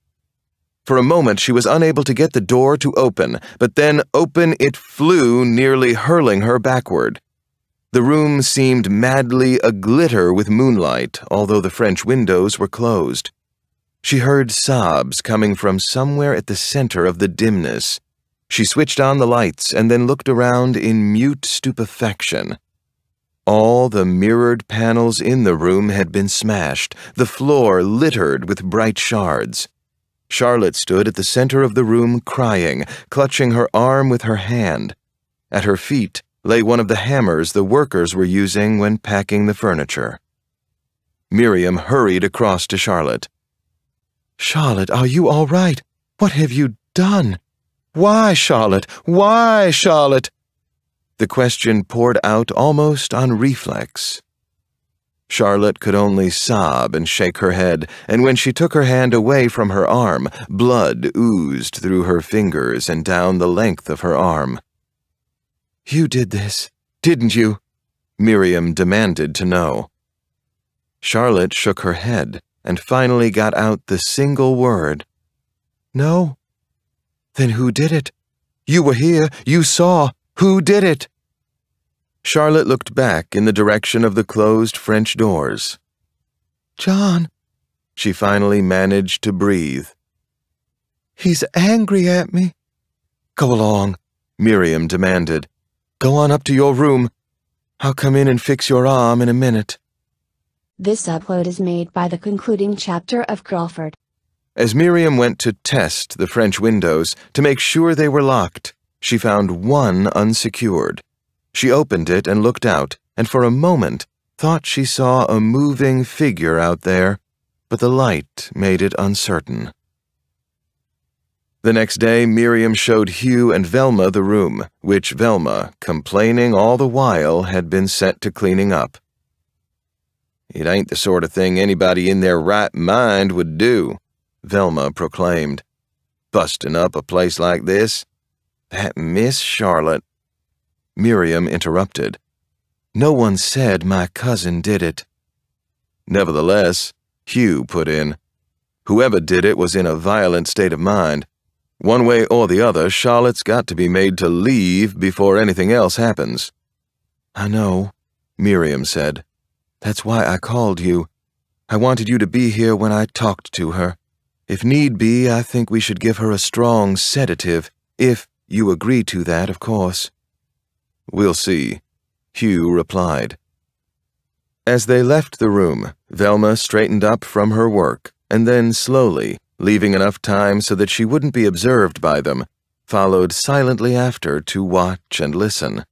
For a moment she was unable to get the door to open, but then open it flew, nearly hurling her backward. The room seemed madly aglitter with moonlight, although the French windows were closed. She heard sobs coming from somewhere at the center of the dimness. She switched on the lights and then looked around in mute stupefaction. All the mirrored panels in the room had been smashed, the floor littered with bright shards. Charlotte stood at the center of the room crying, clutching her arm with her hand. At her feet lay one of the hammers the workers were using when packing the furniture. Miriam hurried across to Charlotte. "Charlotte, are you all right? What have you done? Why, Charlotte? Why, Charlotte?" The question poured out almost on reflex. Charlotte could only sob and shake her head, and when she took her hand away from her arm, blood oozed through her fingers and down the length of her arm. "You did this, didn't you?" Miriam demanded to know. Charlotte shook her head and finally got out the single word. "No." "Then who did it? You were here, you saw. Who did it?" Charlotte looked back in the direction of the closed French doors. "John," she finally managed to breathe. "He's angry at me." "Go along," Miriam demanded. "Go on up to your room. I'll come in and fix your arm in a minute." This upload is made by the concluding chapter of Crawford. As Miriam went to test the French windows to make sure they were locked, she found one unsecured. She opened it and looked out, and for a moment thought she saw a moving figure out there, but the light made it uncertain. The next day, Miriam showed Hugh and Velma the room, which Velma, complaining all the while, had been set to cleaning up. It ain't the sort of thing anybody in their right mind would do," Velma proclaimed. "Busting up a place like this? That Miss Charlotte—" Miriam interrupted. "No one said my cousin did it." Nevertheless, Hugh put in, "Whoever did it was in a violent state of mind. One way or the other, Charlotte's got to be made to leave before anything else happens." "I know," Miriam said. "That's why I called you. I wanted you to be here when I talked to her. If need be, I think we should give her a strong sedative, if you agree to that, of course." "We'll see," Hugh replied. As they left the room, Velma straightened up from her work, and then slowly, leaving enough time so that she wouldn't be observed by them, followed silently after to watch and listen.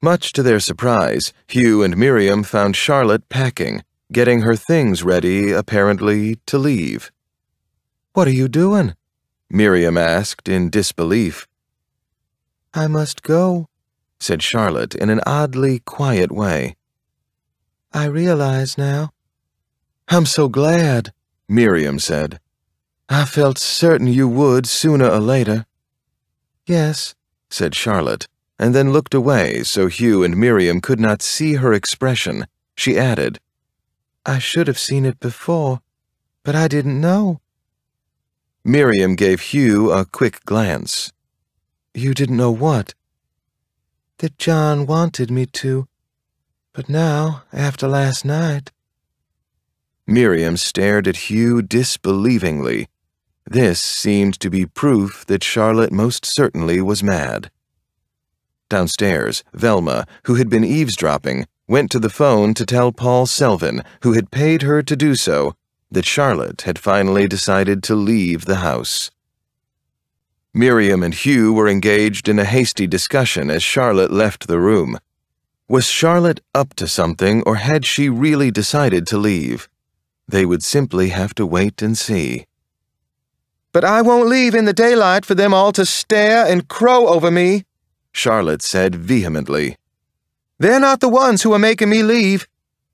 Much to their surprise, Hugh and Miriam found Charlotte packing, getting her things ready, apparently, to leave. "What are you doing?" Miriam asked in disbelief. "I must go," said Charlotte in an oddly quiet way. "I realize now." "I'm so glad," Miriam said. "I felt certain you would sooner or later." "Yes," said Charlotte, and then looked away so Hugh and Miriam could not see her expression. She added, "I should have seen it before, but I didn't know." Miriam gave Hugh a quick glance. "You didn't know what?" "That John wanted me to, but now, after last night—" Miriam stared at Hugh disbelievingly. This seemed to be proof that Charlotte most certainly was mad. Downstairs, Velma, who had been eavesdropping, went to the phone to tell Paul Selvin, who had paid her to do so, that Charlotte had finally decided to leave the house. Miriam and Hugh were engaged in a hasty discussion as Charlotte left the room. Was Charlotte up to something, or had she really decided to leave? They would simply have to wait and see. "But I won't leave in the daylight for them all to stare and crow over me," Charlotte said vehemently. "They're not the ones who are making me leave.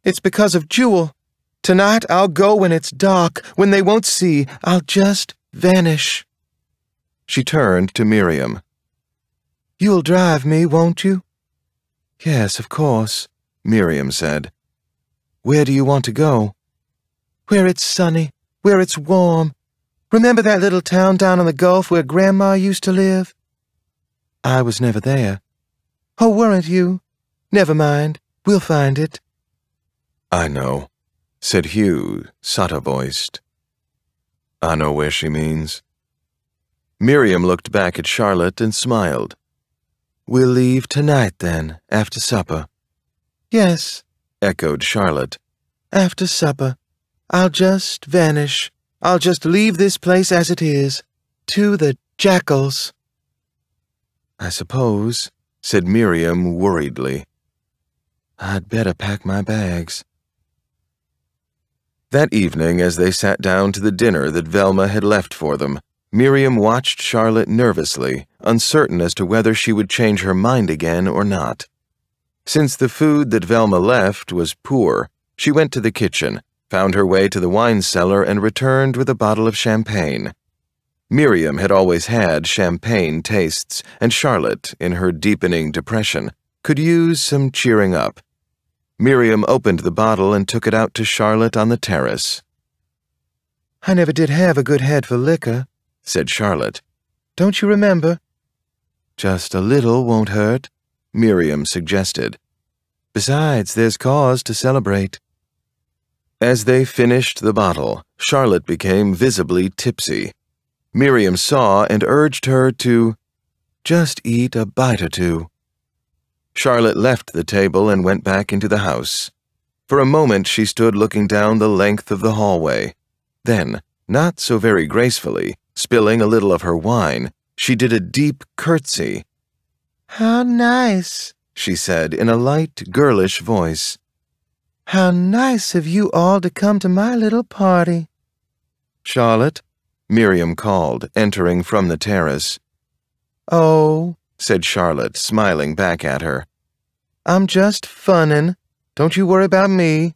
It's because of Jewel. Tonight I'll go when it's dark, when they won't see. I'll just vanish." She turned to Miriam. "You'll drive me, won't you?" "Yes, of course," Miriam said. "Where do you want to go?" "Where it's sunny, where it's warm. Remember that little town down on the Gulf where Grandma used to live?" "I was never there." "Oh, weren't you? Never mind, we'll find it." "I know," said Hugh, sotto-voiced. "I know where she means." Miriam looked back at Charlotte and smiled. "We'll leave tonight, then, after supper." "Yes," echoed Charlotte. "After supper. I'll just vanish. I'll just leave this place as it is. To the jackals." "I suppose," said Miriam worriedly. "I'd better pack my bags." That evening, as they sat down to the dinner that Velma had left for them, Miriam watched Charlotte nervously, uncertain as to whether she would change her mind again or not. Since the food that Velma left was poor, she went to the kitchen, found her way to the wine cellar, and returned with a bottle of champagne. Miriam had always had champagne tastes, and Charlotte, in her deepening depression, could use some cheering up. Miriam opened the bottle and took it out to Charlotte on the terrace. "I never did have a good head for liquor," said Charlotte. "Don't you remember?" "Just a little won't hurt," Miriam suggested. "Besides, there's cause to celebrate." As they finished the bottle, Charlotte became visibly tipsy. Miriam saw and urged her to just eat a bite or two. Charlotte left the table and went back into the house. For a moment she stood looking down the length of the hallway. Then, not so very gracefully, spilling a little of her wine, she did a deep curtsy. "How nice," she said in a light, girlish voice. "How nice of you all to come to my little party." "Charlotte," Miriam called, entering from the terrace. "Oh," said Charlotte, smiling back at her. "I'm just funnin'. Don't you worry about me.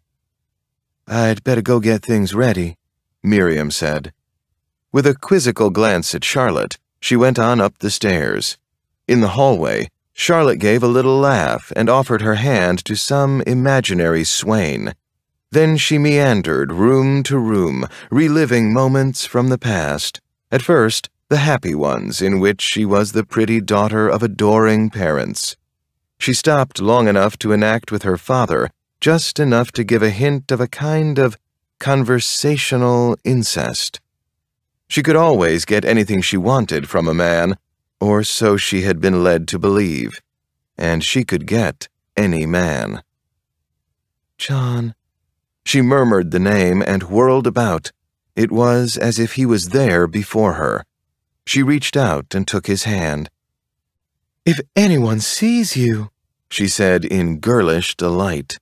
"I'd better go get things ready," Miriam said. With a quizzical glance at Charlotte, she went on up the stairs. In the hallway, Charlotte gave a little laugh and offered her hand to some imaginary swain. Then she meandered room to room, reliving moments from the past. At first, the happy ones in which she was the pretty daughter of adoring parents. She stopped long enough to enact with her father, just enough to give a hint of a kind of conversational incest. She could always get anything she wanted from a man, or so she had been led to believe, and she could get any man. "John," she murmured the name and whirled about. It was as if he was there before her. She reached out and took his hand. "If anyone sees you," she said in girlish delight.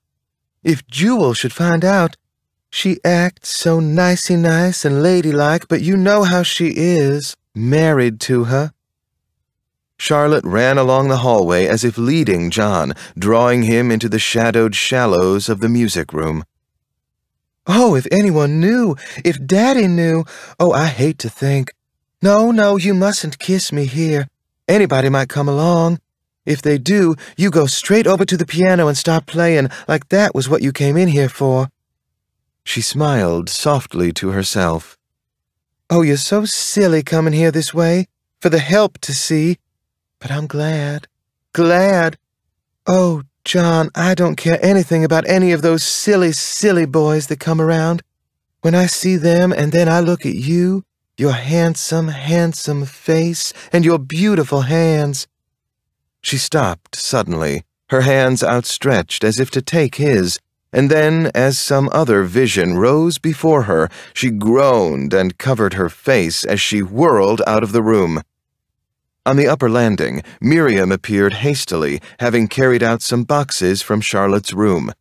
"If Jewel should find out, she acts so nicey nice and ladylike, but you know how she is, married to her." Charlotte ran along the hallway as if leading John, drawing him into the shadowed shallows of the music room. "Oh, if anyone knew, if Daddy knew, oh, I hate to think. No, you mustn't kiss me here. Anybody might come along. If they do, you go straight over to the piano and start playing like that was what you came in here for." She smiled softly to herself. "Oh, you're so silly coming here this way, for the help to see. But I'm glad. Oh, John, I don't care anything about any of those silly boys that come around. When I see them and then I look at you, your handsome face and your beautiful hands." She stopped suddenly, her hands outstretched as if to take his, and then, as some other vision rose before her, she groaned and covered her face as she whirled out of the room. On the upper landing, Miriam appeared hastily, having carried out some boxes from Charlotte's room.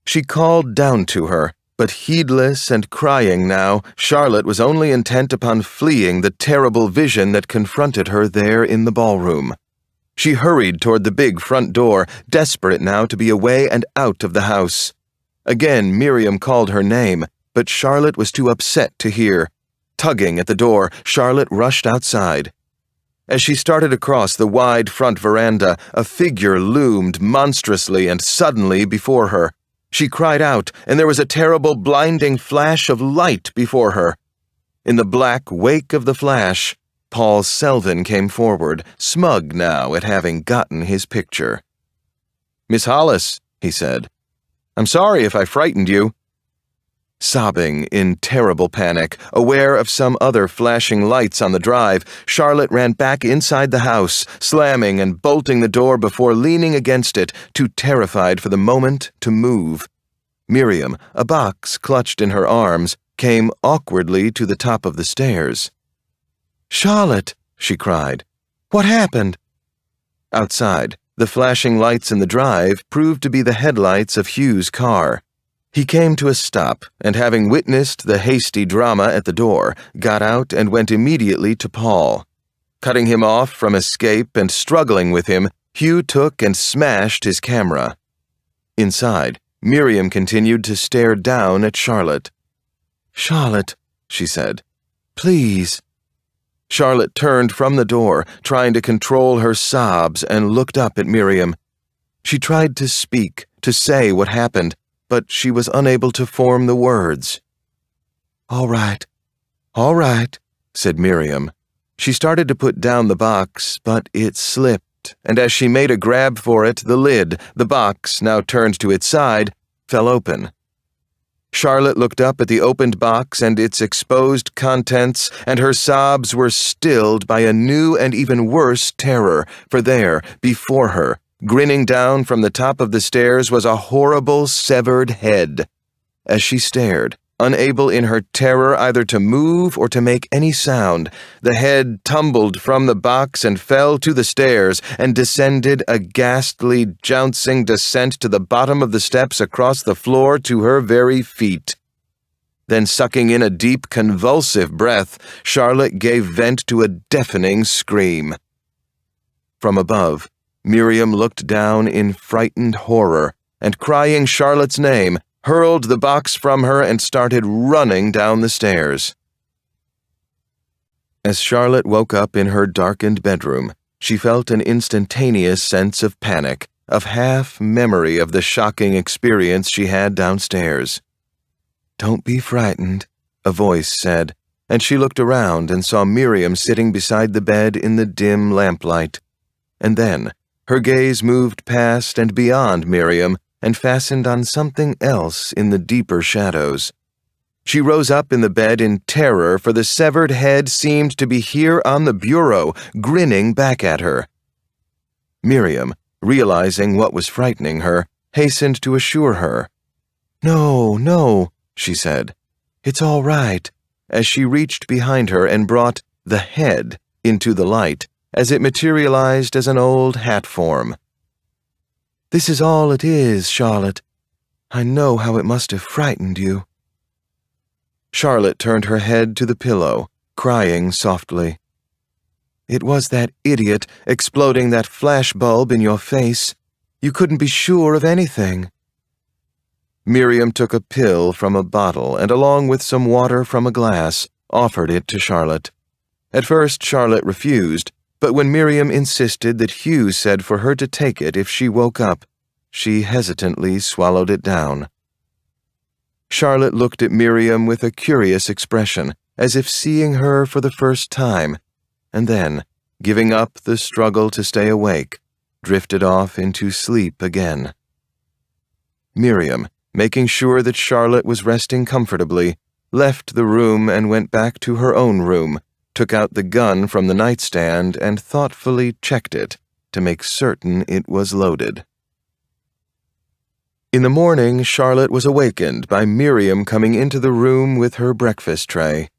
She called down to her, but heedless and crying now, Charlotte was only intent upon fleeing the terrible vision that confronted her there in the ballroom. She hurried toward the big front door, desperate now to be away and out of the house. Again Miriam called her name, but Charlotte was too upset to hear. Tugging at the door, Charlotte rushed outside. As she started across the wide front veranda, a figure loomed monstrously and suddenly before her. She cried out, and there was a terrible blinding flash of light before her. In the black wake of the flash, Paul Selvin came forward, smug now at having gotten his picture. "Miss Hollis," he said, "I'm sorry if I frightened you." Sobbing in terrible panic, aware of some other flashing lights on the drive, Charlotte ran back inside the house, slamming and bolting the door before leaning against it, too terrified for the moment to move. Miriam, a box clutched in her arms, came awkwardly to the top of the stairs. "Charlotte," she cried, "what happened?" Outside, the flashing lights in the drive proved to be the headlights of Hugh's car. He came to a stop, and having witnessed the hasty drama at the door, got out and went immediately to Paul. Cutting him off from escape and struggling with him, Hugh took and smashed his camera. Inside, Miriam continued to stare down at Charlotte. "Charlotte," she said, "please." Charlotte turned from the door, trying to control her sobs, and looked up at Miriam. She tried to speak, to say what happened, but she was unable to form the words. All right, said Miriam. She started to put down the box, but it slipped, and as she made a grab for it, the lid, the box, now turned to its side, fell open. Charlotte looked up at the opened box and its exposed contents, and her sobs were stilled by a new and even worse terror, for there, before her, grinning down from the top of the stairs, was a horrible severed head. As she stared, unable in her terror either to move or to make any sound, the head tumbled from the box and fell to the stairs and descended a ghastly, jouncing descent to the bottom of the steps across the floor to her very feet. Then, sucking in a deep, convulsive breath, Charlotte gave vent to a deafening scream. From above, Miriam looked down in frightened horror, and crying Charlotte's name, hurled the box from her, and started running down the stairs. As Charlotte woke up in her darkened bedroom, she felt an instantaneous sense of panic, of half-memory of the shocking experience she had downstairs. "Don't be frightened," a voice said, and she looked around and saw Miriam sitting beside the bed in the dim lamplight. And then her gaze moved past and beyond Miriam and fastened on something else in the deeper shadows. She rose up in the bed in terror, for the severed head seemed to be here on the bureau, grinning back at her. Miriam, realizing what was frightening her, hastened to assure her. "No, no," she said. "It's all right," as she reached behind her and brought the head into the light, as it materialized as an old hat form. "This is all it is, Charlotte. I know how it must have frightened you." Charlotte turned her head to the pillow, crying softly. "It was that idiot exploding that flash bulb in your face. You couldn't be sure of anything." Miriam took a pill from a bottle and, along with some water from a glass, offered it to Charlotte. At first Charlotte refused, but when Miriam insisted that Hugh said for her to take it if she woke up, she hesitantly swallowed it down. Charlotte looked at Miriam with a curious expression, as if seeing her for the first time, and then, giving up the struggle to stay awake, drifted off into sleep again. Miriam, making sure that Charlotte was resting comfortably, left the room and went back to her own room, took out the gun from the nightstand and thoughtfully checked it to make certain it was loaded. In the morning, Charlotte was awakened by Miriam coming into the room with her breakfast tray.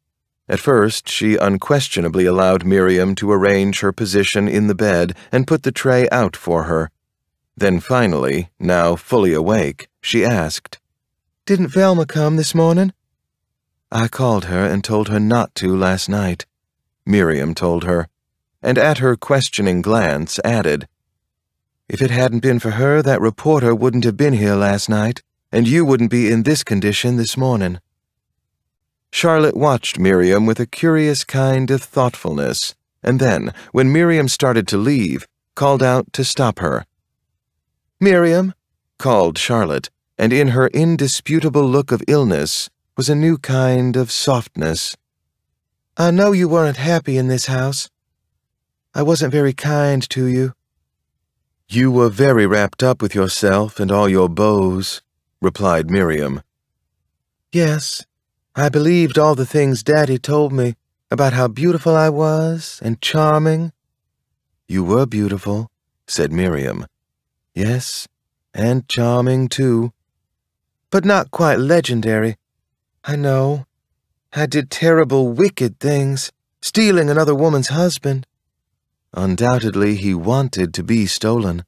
At first, she unquestionably allowed Miriam to arrange her position in the bed and put the tray out for her. Then finally, now fully awake, she asked, "Didn't Velma come this morning?" "I called her and told her not to last night," Miriam told her, and at her questioning glance added, "If it hadn't been for her, that reporter wouldn't have been here last night, and you wouldn't be in this condition this morning." Charlotte watched Miriam with a curious kind of thoughtfulness, and then, when Miriam started to leave, called out to stop her. "Miriam," called Charlotte, and in her indisputable look of illness was a new kind of softness. "I know you weren't happy in this house. I wasn't very kind to you." "You were very wrapped up with yourself and all your beaux," replied Miriam. "Yes, I believed all the things Daddy told me about how beautiful I was and charming." "You were beautiful," said Miriam. "Yes, and charming too. But not quite legendary. I know. I did terrible, wicked things, stealing another woman's husband." "Undoubtedly he wanted to be stolen."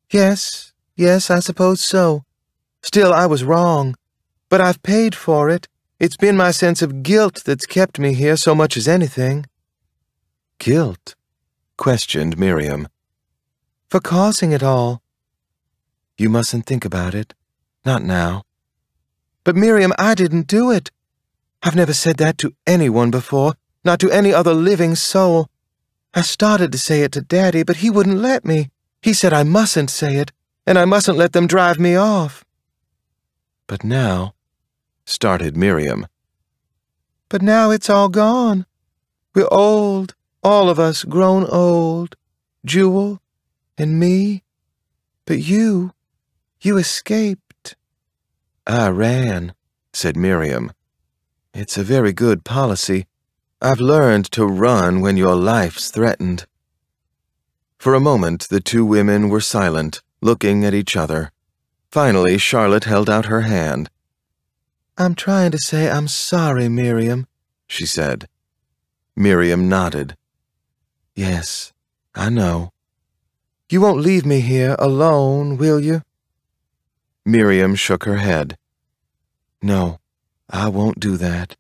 Yes, I suppose so. Still, I was wrong. But I've paid for it. It's been my sense of guilt that's kept me here so much as anything." "Guilt?" questioned Miriam. "For causing it all." "You mustn't think about it. Not now." "But Miriam, I didn't do it. I've never said that to anyone before, not to any other living soul. I started to say it to Daddy, but he wouldn't let me. He said I mustn't say it, and I mustn't let them drive me off." "But now," started Miriam. "But now it's all gone. We're old, all of us grown old, Jewel and me. But you escaped." "I ran," said Miriam. "It's a very good policy. I've learned to run when your life's threatened." For a moment, the two women were silent, looking at each other. Finally, Charlotte held out her hand. "I'm trying to say I'm sorry, Miriam," she said. Miriam nodded. "Yes, I know. You won't leave me here alone, will you?" Miriam shook her head. "No, I won't do that."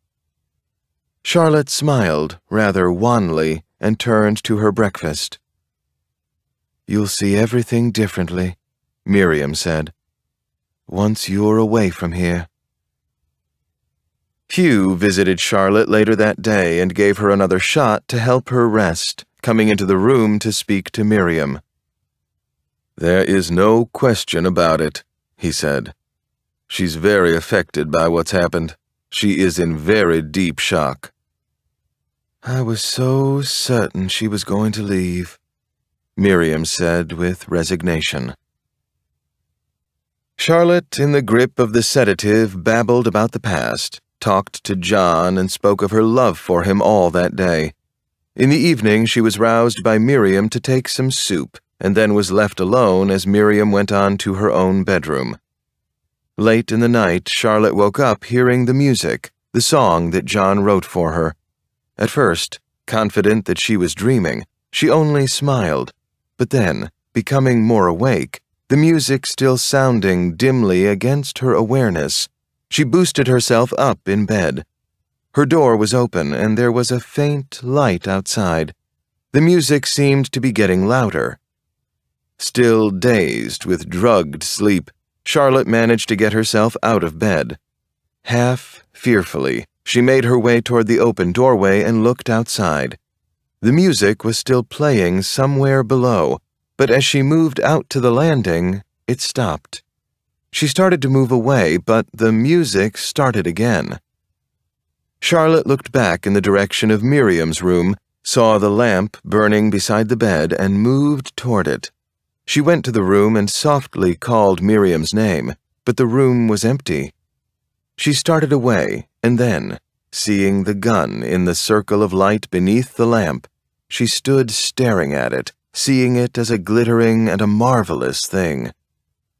Charlotte smiled, rather wanly, and turned to her breakfast. "You'll see everything differently," Miriam said. once you're away from here. Hugh visited Charlotte later that day and gave her another shot to help her rest, coming into the room to speak to Miriam. "There is no question about it," he said. "She's very affected by what's happened. She is in very deep shock." "I was so certain she was going to leave," Miriam said with resignation. Charlotte, in the grip of the sedative, babbled about the past, talked to John, and spoke of her love for him all that day. In the evening, she was roused by Miriam to take some soup, and then was left alone as Miriam went on to her own bedroom. Late in the night, Charlotte woke up hearing the music, the song that John wrote for her. At first, confident that she was dreaming, she only smiled, but then, becoming more awake, the music still sounding dimly against her awareness, she boosted herself up in bed. Her door was open, and there was a faint light outside. The music seemed to be getting louder. Still dazed with drugged sleep, Charlotte managed to get herself out of bed. Half fearfully, she made her way toward the open doorway and looked outside. The music was still playing somewhere below, but as she moved out to the landing, it stopped. She started to move away, but the music started again. Charlotte looked back in the direction of Miriam's room, saw the lamp burning beside the bed, and moved toward it. She went to the room and softly called Miriam's name, but the room was empty. She started away, and then, seeing the gun in the circle of light beneath the lamp, she stood staring at it, seeing it as a glittering and a marvelous thing.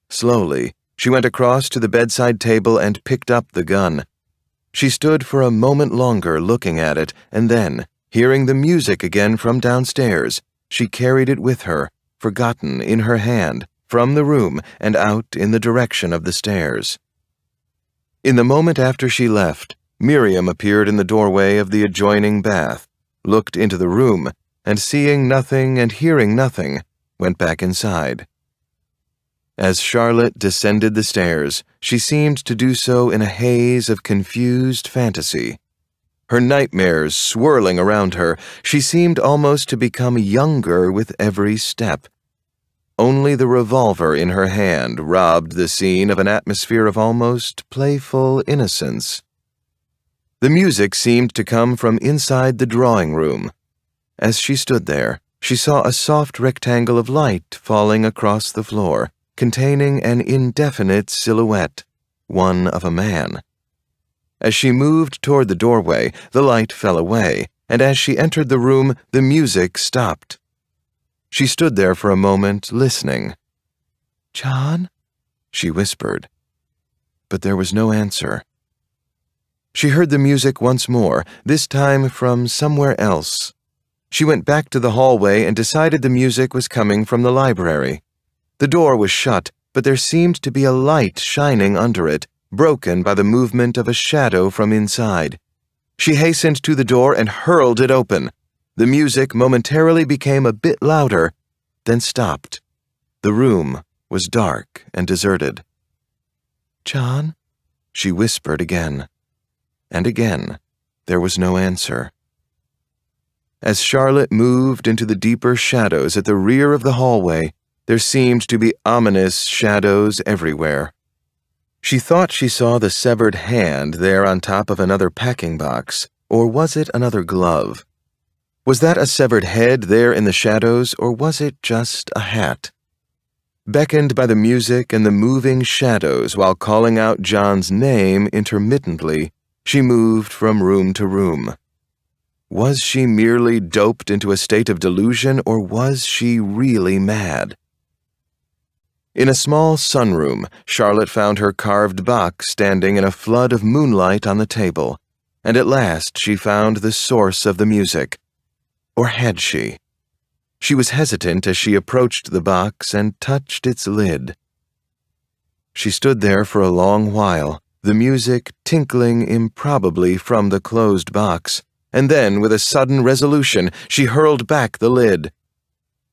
Slowly, she went across to the bedside table and picked up the gun. She stood for a moment longer looking at it, and then, hearing the music again from downstairs, she carried it with her, forgotten in her hand, from the room and out in the direction of the stairs. In the moment after she left, Miriam appeared in the doorway of the adjoining bath, looked into the room, and seeing nothing and hearing nothing, went back inside. As Charlotte descended the stairs, she seemed to do so in a haze of confused fantasy. Her nightmares swirling around her, she seemed almost to become younger with every step. Only the revolver in her hand robbed the scene of an atmosphere of almost playful innocence. The music seemed to come from inside the drawing room. As she stood there, she saw a soft rectangle of light falling across the floor, containing an indefinite silhouette, one of a man. As she moved toward the doorway, the light fell away, and as she entered the room, the music stopped. She stood there for a moment, listening. "John?" she whispered. But there was no answer. She heard the music once more, this time from somewhere else. She went back to the hallway and decided the music was coming from the library. The door was shut, but there seemed to be a light shining under it, broken by the movement of a shadow from inside. She hastened to the door and hurled it open. The music momentarily became a bit louder, then stopped. The room was dark and deserted. "John?" she whispered again. And again, there was no answer. As Charlotte moved into the deeper shadows at the rear of the hallway, there seemed to be ominous shadows everywhere. She thought she saw the severed hand there on top of another packing box, or was it another glove? Was that a severed head there in the shadows, or was it just a hat? Beckoned by the music and the moving shadows while calling out John's name intermittently, she moved from room to room. Was she merely doped into a state of delusion, or was she really mad? In a small sunroom, Charlotte found her carved box standing in a flood of moonlight on the table, and at last she found the source of the music. Or had she? She was hesitant as she approached the box and touched its lid. She stood there for a long while, the music tinkling improbably from the closed box, and then, with a sudden resolution, she hurled back the lid.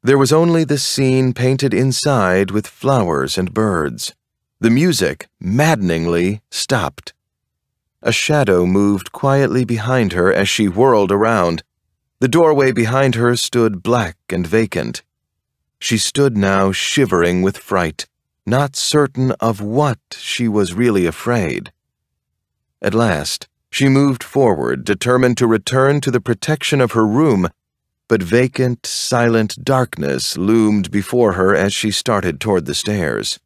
There was only the scene painted inside with flowers and birds. The music, maddeningly, stopped. A shadow moved quietly behind her as she whirled around. The doorway behind her stood black and vacant. She stood now shivering with fright, not certain of what she was really afraid. At last, she moved forward, determined to return to the protection of her room, but vacant, silent darkness loomed before her as she started toward the stairs.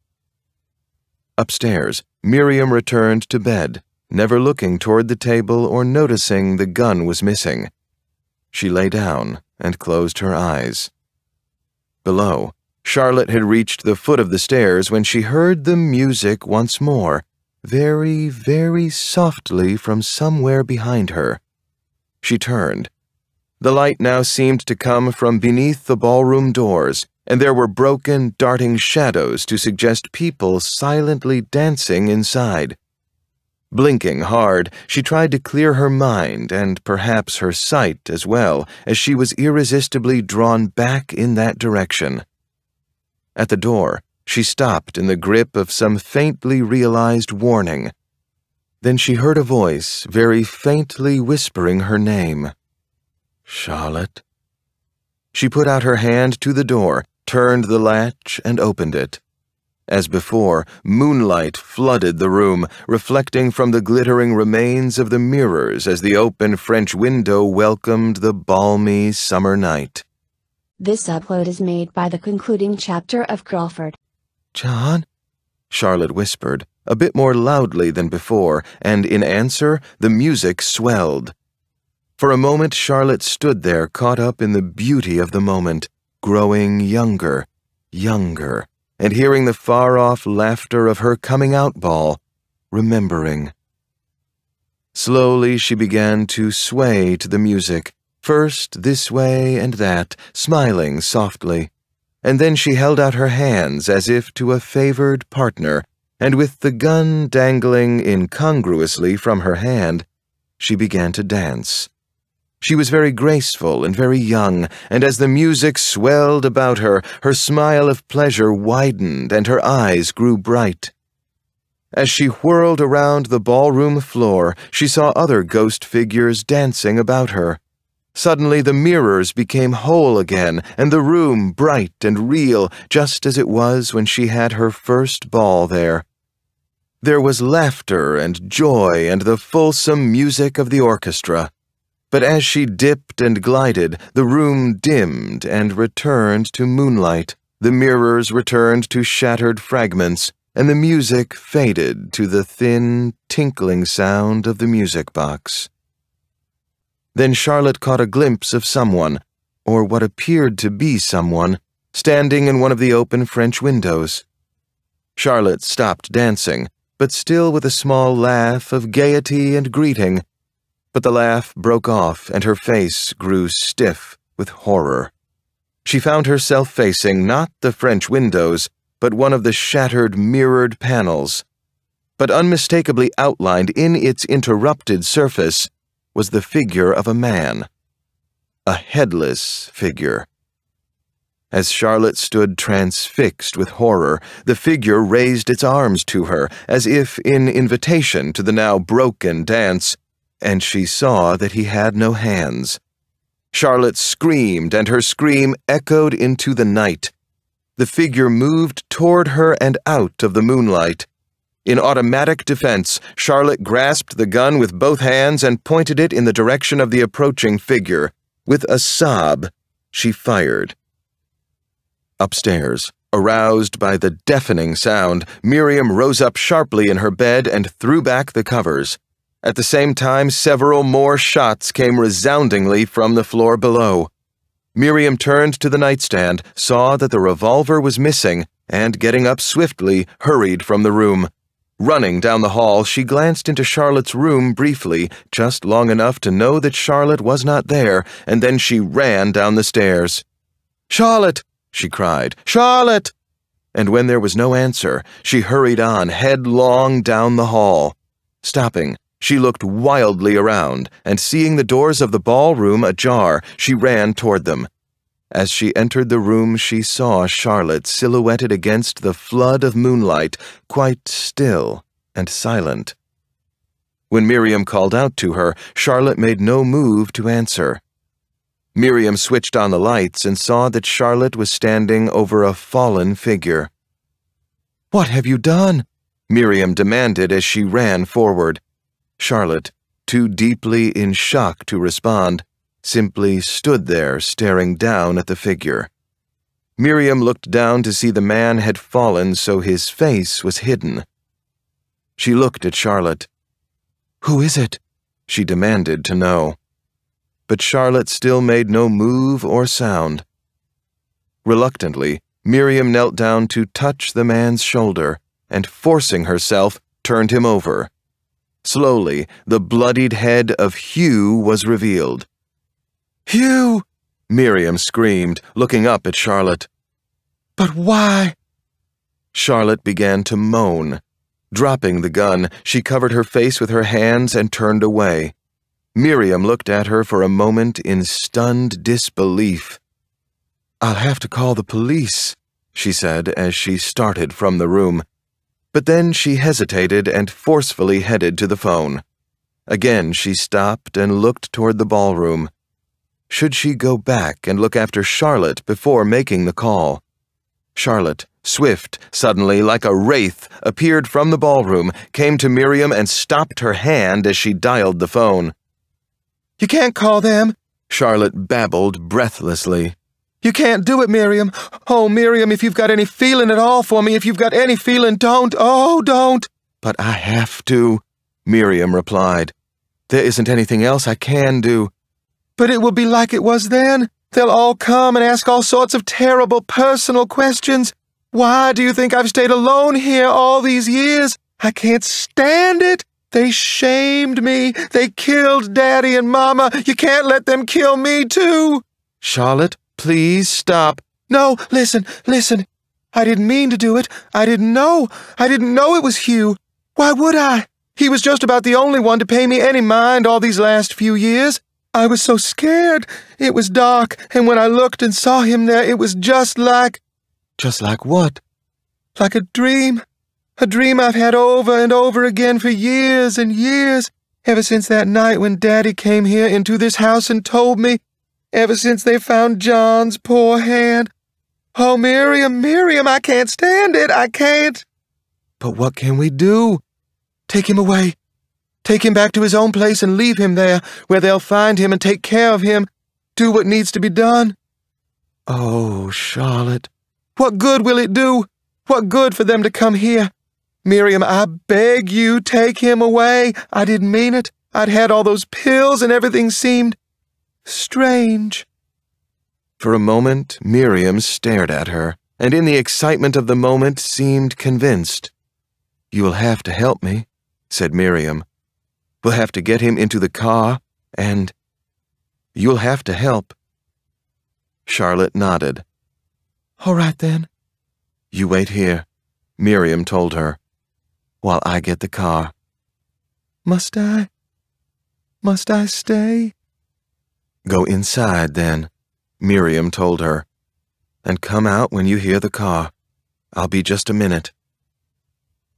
Upstairs, Miriam returned to bed, never looking toward the table or noticing the gun was missing. She lay down and closed her eyes. Below, Charlotte had reached the foot of the stairs when she heard the music once more, very, very softly from somewhere behind her. She turned. The light now seemed to come from beneath the ballroom doors, and there were broken, darting shadows to suggest people silently dancing inside. Blinking hard, she tried to clear her mind and perhaps her sight as well, as she was irresistibly drawn back in that direction. At the door, she stopped in the grip of some faintly realized warning. Then she heard a voice very faintly whispering her name. "Charlotte." She put out her hand to the door, turned the latch, and opened it. As before, moonlight flooded the room, reflecting from the glittering remains of the mirrors as the open French window welcomed the balmy summer night. This upload is made by the concluding chapter of Crawford. "John?" Charlotte whispered, a bit more loudly than before, and in answer, the music swelled. For a moment, Charlotte stood there, caught up in the beauty of the moment, growing younger, younger, and hearing the far-off laughter of her coming-out ball, remembering. Slowly she began to sway to the music, first this way and that, smiling softly, and then she held out her hands as if to a favored partner, and with the gun dangling incongruously from her hand, she began to dance. She was very graceful and very young, and as the music swelled about her, her smile of pleasure widened and her eyes grew bright. As she whirled around the ballroom floor, she saw other ghost figures dancing about her. Suddenly the mirrors became whole again, and the room bright and real, just as it was when she had her first ball there. There was laughter and joy and the fulsome music of the orchestra. But as she dipped and glided, the room dimmed and returned to moonlight. The mirrors returned to shattered fragments, and the music faded to the thin, tinkling sound of the music box. Then Charlotte caught a glimpse of someone, or what appeared to be someone, standing in one of the open French windows. Charlotte stopped dancing, but still with a small laugh of gaiety and greeting. But the laugh broke off, and her face grew stiff with horror. She found herself facing not the French windows, but one of the shattered mirrored panels. But unmistakably outlined in its interrupted surface was the figure of a man. A headless figure. As Charlotte stood transfixed with horror, the figure raised its arms to her, as if in invitation to the now broken dance, and she saw that he had no hands. Charlotte screamed, and her scream echoed into the night. The figure moved toward her and out of the moonlight. In automatic defense, Charlotte grasped the gun with both hands and pointed it in the direction of the approaching figure. With a sob, she fired. Upstairs, aroused by the deafening sound, Miriam rose up sharply in her bed and threw back the covers. At the same time, several more shots came resoundingly from the floor below. Miriam turned to the nightstand, saw that the revolver was missing, and, getting up swiftly, hurried from the room. Running down the hall, she glanced into Charlotte's room briefly, just long enough to know that Charlotte was not there, and then she ran down the stairs. "Charlotte!" she cried. "Charlotte!" And when there was no answer, she hurried on headlong down the hall. Stopping, she looked wildly around, and seeing the doors of the ballroom ajar, she ran toward them. As she entered the room, she saw Charlotte silhouetted against the flood of moonlight, quite still and silent. When Miriam called out to her, Charlotte made no move to answer. Miriam switched on the lights and saw that Charlotte was standing over a fallen figure. "What have you done?" Miriam demanded as she ran forward. Charlotte, too deeply in shock to respond, simply stood there staring down at the figure. Miriam looked down to see the man had fallen so his face was hidden. She looked at Charlotte. "Who is it?" she demanded to know. But Charlotte still made no move or sound. Reluctantly, Miriam knelt down to touch the man's shoulder and, forcing herself, turned him over. Slowly, the bloodied head of Hugh was revealed. "Hugh!" Miriam screamed, looking up at Charlotte. "But why?" Charlotte began to moan. Dropping the gun, she covered her face with her hands and turned away. Miriam looked at her for a moment in stunned disbelief. "I'll have to call the police," she said as she started from the room. But then she hesitated and forcefully headed to the phone. Again she stopped and looked toward the ballroom. Should she go back and look after Charlotte before making the call? Charlotte, swift, suddenly, like a wraith, appeared from the ballroom, came to Miriam and stopped her hand as she dialed the phone. "You can't call them," Charlotte babbled breathlessly. "You can't do it, Miriam. Oh, Miriam, if you've got any feeling at all for me, if you've got any feeling, don't. Oh, don't." "But I have to," Miriam replied. "There isn't anything else I can do." "But it will be like it was then. They'll all come and ask all sorts of terrible personal questions. Why do you think I've stayed alone here all these years? I can't stand it. They shamed me. They killed Daddy and Mama. You can't let them kill me, too." "Charlotte, please stop." "No, listen. I didn't mean to do it. I didn't know it was Hugh. Why would I? He was just about the only one to pay me any mind all these last few years. I was so scared. It was dark, and when I looked and saw him there, it was just like—" "Just like what?" "Like a dream. A dream I've had over and over again for years and years, ever since that night when Daddy came here into this house and told me, ever since they found John's poor hand. Oh, Miriam, I can't stand it. I can't." "But what can we do?" "Take him away. Take him back to his own place and leave him there, where they'll find him and take care of him. Do what needs to be done." "Oh, Charlotte." "What good will it do? What good for them to come here? Miriam, I beg you, take him away. I didn't mean it. I'd had all those pills and everything seemed strange." For a moment, Miriam stared at her, and in the excitement of the moment seemed convinced. "You will have to help me," said Miriam. "We'll have to get him into the car, and you'll have to help." Charlotte nodded. "All right, then." "You wait here," Miriam told her, "while I get the car." Must I stay?" "Go inside, then," Miriam told her, "and come out when you hear the car. I'll be just a minute."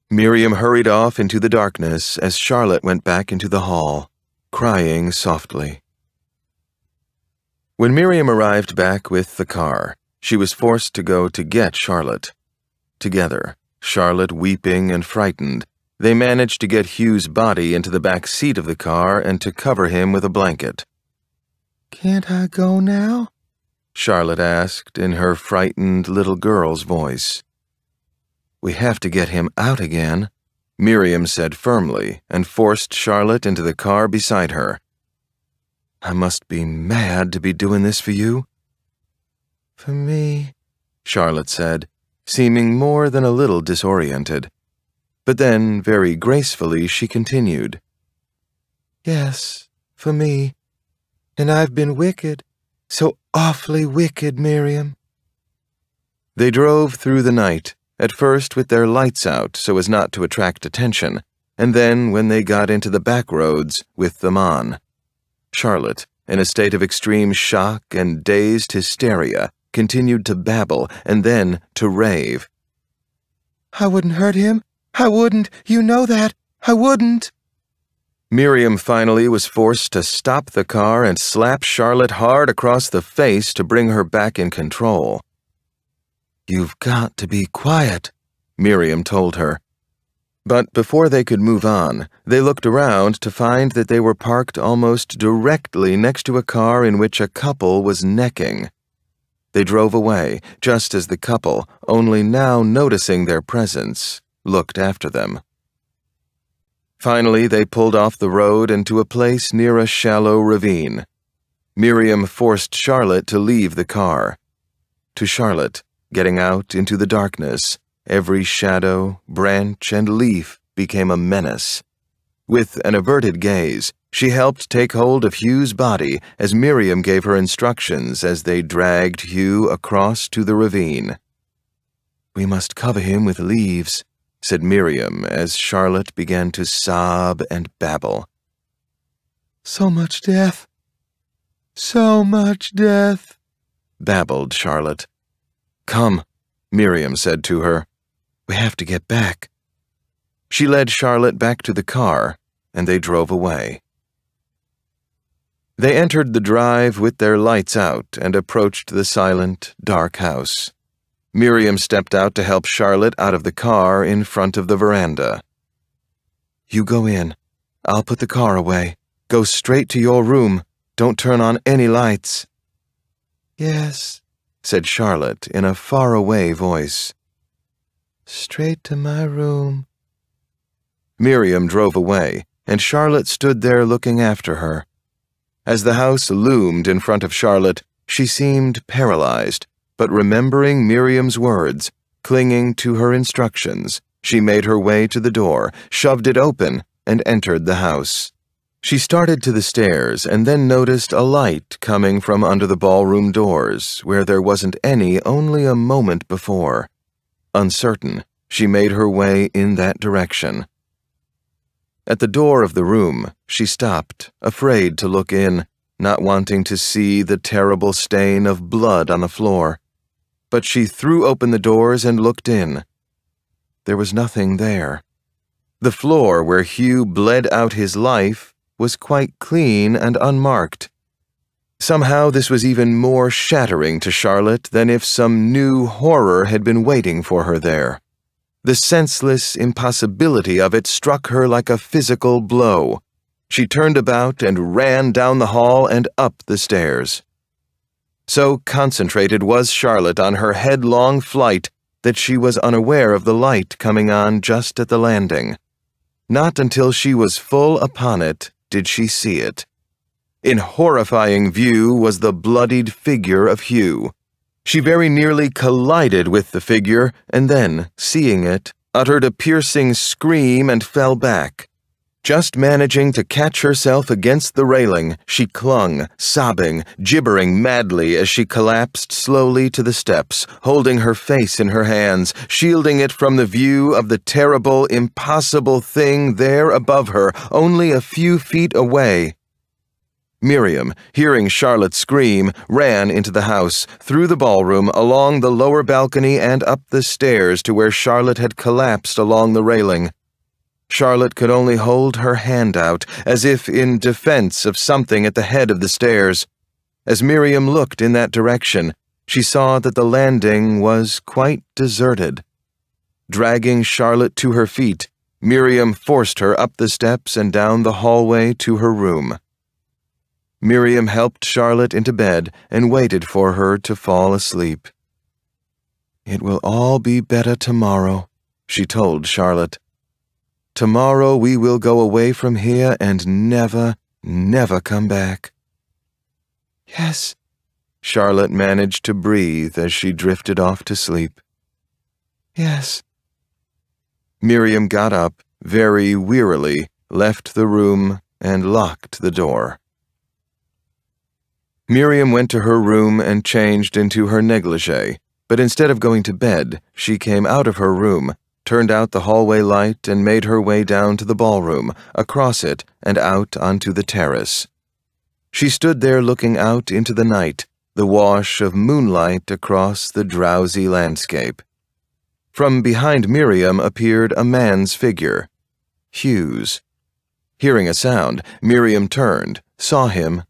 Miriam hurried off into the darkness as Charlotte went back into the hall, crying softly. When Miriam arrived back with the car, she was forced to go to get Charlotte. Together, Charlotte weeping and frightened, they managed to get Hugh's body into the back seat of the car and to cover him with a blanket. "Can't I go now?" Charlotte asked in her frightened little girl's voice. "We have to get him out again," Miriam said firmly and forced Charlotte into the car beside her. "I must be mad to be doing this for you." "For me," Charlotte said, seeming more than a little disoriented. But then, very gracefully, she continued. "Yes, for me. And I've been wicked, so awfully wicked, Miriam." They drove through the night, at first with their lights out so as not to attract attention, and then, when they got into the back roads, with them on. Charlotte, in a state of extreme shock and dazed hysteria, continued to babble and then to rave. I wouldn't hurt him. I wouldn't. You know that. I wouldn't. Miriam finally was forced to stop the car and slap Charlotte hard across the face to bring her back in control. "You've got to be quiet," Miriam told her. But before they could move on, they looked around to find that they were parked almost directly next to a car in which a couple was necking. They drove away, just as the couple, only now noticing their presence, looked after them. Finally, they pulled off the road into a place near a shallow ravine. Miriam forced Charlotte to leave the car. To Charlotte, getting out into the darkness, every shadow, branch, and leaf became a menace. With an averted gaze, she helped take hold of Hugh's body as Miriam gave her instructions as they dragged Hugh across to the ravine. "We must cover him with leaves," said Miriam as Charlotte began to sob and babble. "So much death. So much death," babbled Charlotte. "Come," Miriam said to her. "We have to get back." She led Charlotte back to the car, and they drove away. They entered the drive with their lights out and approached the silent, dark house. Miriam stepped out to help Charlotte out of the car in front of the veranda. "You go in. I'll put the car away. Go straight to your room. Don't turn on any lights." "Yes," said Charlotte in a faraway voice. "Straight to my room." Miriam drove away, and Charlotte stood there looking after her. As the house loomed in front of Charlotte, she seemed paralyzed, but remembering Miriam's words, clinging to her instructions, she made her way to the door, shoved it open, and entered the house. She started to the stairs and then noticed a light coming from under the ballroom doors, where there wasn't any only a moment before. Uncertain, she made her way in that direction. At the door of the room, she stopped, afraid to look in, not wanting to see the terrible stain of blood on the floor. But she threw open the doors and looked in. There was nothing there. The floor where Hugh bled out his life was quite clean and unmarked. Somehow this was even more shattering to Charlotte than if some new horror had been waiting for her there. The senseless impossibility of it struck her like a physical blow. She turned about and ran down the hall and up the stairs. So concentrated was Charlotte on her headlong flight that she was unaware of the light coming on just at the landing. Not until she was full upon it did she see it. In horrifying view was the bloodied figure of Hugh. She very nearly collided with the figure, and then, seeing it, uttered a piercing scream and fell back. Just managing to catch herself against the railing, she clung, sobbing, gibbering madly as she collapsed slowly to the steps, holding her face in her hands, shielding it from the view of the terrible, impossible thing there above her, only a few feet away. Miriam, hearing Charlotte scream, ran into the house, through the ballroom, along the lower balcony and up the stairs to where Charlotte had collapsed along the railing. Charlotte could only hold her hand out, as if in defense of something at the head of the stairs. As Miriam looked in that direction, she saw that the landing was quite deserted. Dragging Charlotte to her feet, Miriam forced her up the steps and down the hallway to her room. Miriam helped Charlotte into bed and waited for her to fall asleep. "It will all be better tomorrow," she told Charlotte. "Tomorrow we will go away from here and never, never come back." "Yes," Charlotte managed to breathe as she drifted off to sleep. "Yes." Miriam got up, very wearily, left the room, and locked the door. Miriam went to her room and changed into her negligee, but instead of going to bed, she came out of her room, turned out the hallway light, and made her way down to the ballroom, across it, and out onto the terrace. She stood there looking out into the night, the wash of moonlight across the drowsy landscape. From behind Miriam appeared a man's figure, Hugh's. Hearing a sound, Miriam turned, saw him,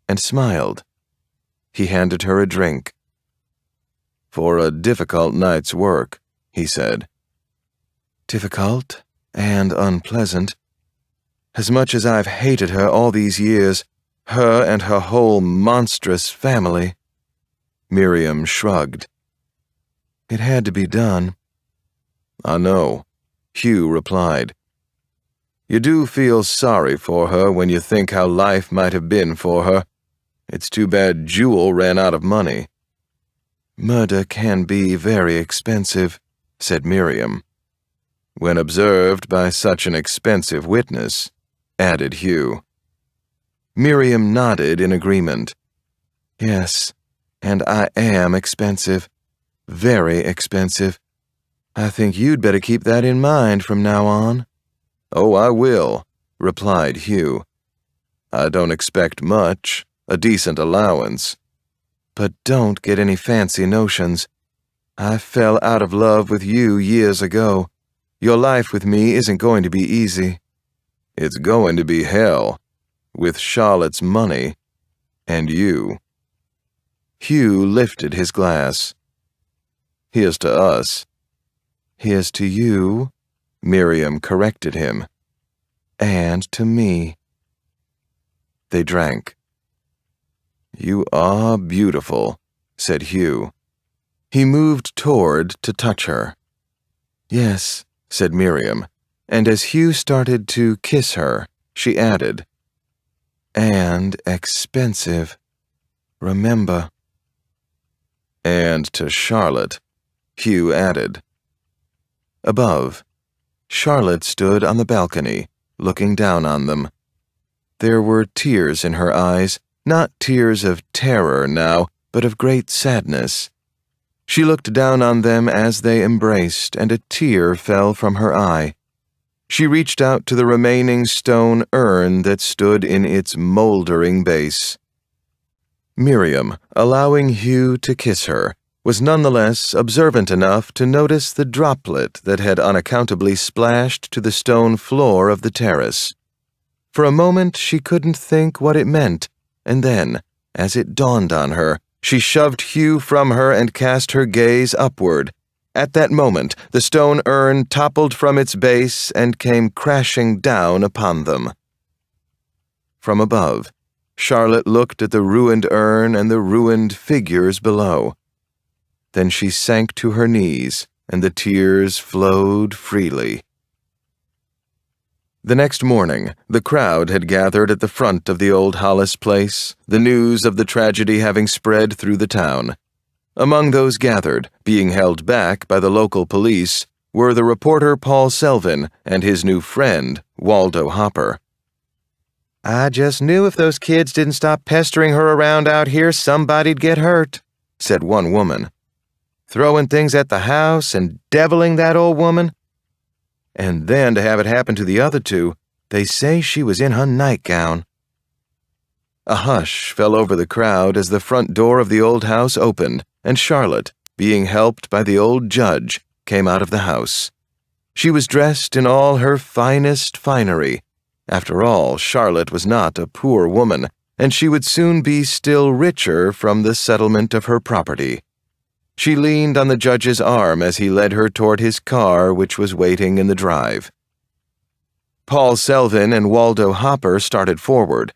and smiled. He handed her a drink. "For a difficult night's work," he said. "Difficult and unpleasant. As much as I've hated her all these years, her and her whole monstrous family." Miriam shrugged. "It had to be done." "I know," Hugh replied. "You do feel sorry for her when you think how life might have been for her. It's too bad Jewel ran out of money." "Murder can be very expensive," said Miriam. "When observed by such an expensive witness," added Hugh. Miriam nodded in agreement. "Yes, and I am expensive. Very expensive. I think you'd better keep that in mind from now on." "Oh, I will," replied Hugh. "I don't expect much, a decent allowance." "But don't get any fancy notions. I fell out of love with you years ago. Your life with me isn't going to be easy." "It's going to be hell, with Charlotte's money, and you." Hugh lifted his glass. "Here's to us." "Here's to you," Miriam corrected him. "And to me." They drank. "You are beautiful," said Hugh. He moved toward to touch her. "Yes," said Miriam, and as Hugh started to kiss her, she added, "And expensive. Remember." "And to Charlotte," Hugh added. Above, Charlotte stood on the balcony, looking down on them. There were tears in her eyes, not tears of terror now, but of great sadness. She looked down on them as they embraced, and a tear fell from her eye. She reached out to the remaining stone urn that stood in its moldering base. Miriam, allowing Hugh to kiss her, was nonetheless observant enough to notice the droplet that had unaccountably splashed to the stone floor of the terrace. For a moment she couldn't think what it meant, and then, as it dawned on her, she shoved Hugh from her and cast her gaze upward. At that moment, the stone urn toppled from its base and came crashing down upon them. From above, Charlotte looked at the ruined urn and the ruined figures below. Then she sank to her knees, and the tears flowed freely. The next morning, the crowd had gathered at the front of the old Hollis place, the news of the tragedy having spread through the town. Among those gathered, being held back by the local police, were the reporter Paul Selvin and his new friend, Waldo Hopper. "I just knew if those kids didn't stop pestering her around out here, somebody'd get hurt," said one woman. "Throwing things at the house and deviling that old woman. And then to have it happen to the other two, they say she was in her nightgown." A hush fell over the crowd as the front door of the old house opened, and Charlotte, being helped by the old judge, came out of the house. She was dressed in all her finest finery. After all, Charlotte was not a poor woman, and she would soon be still richer from the settlement of her property. She leaned on the judge's arm as he led her toward his car, which was waiting in the drive. Paul Selvin and Waldo Hopper started forward.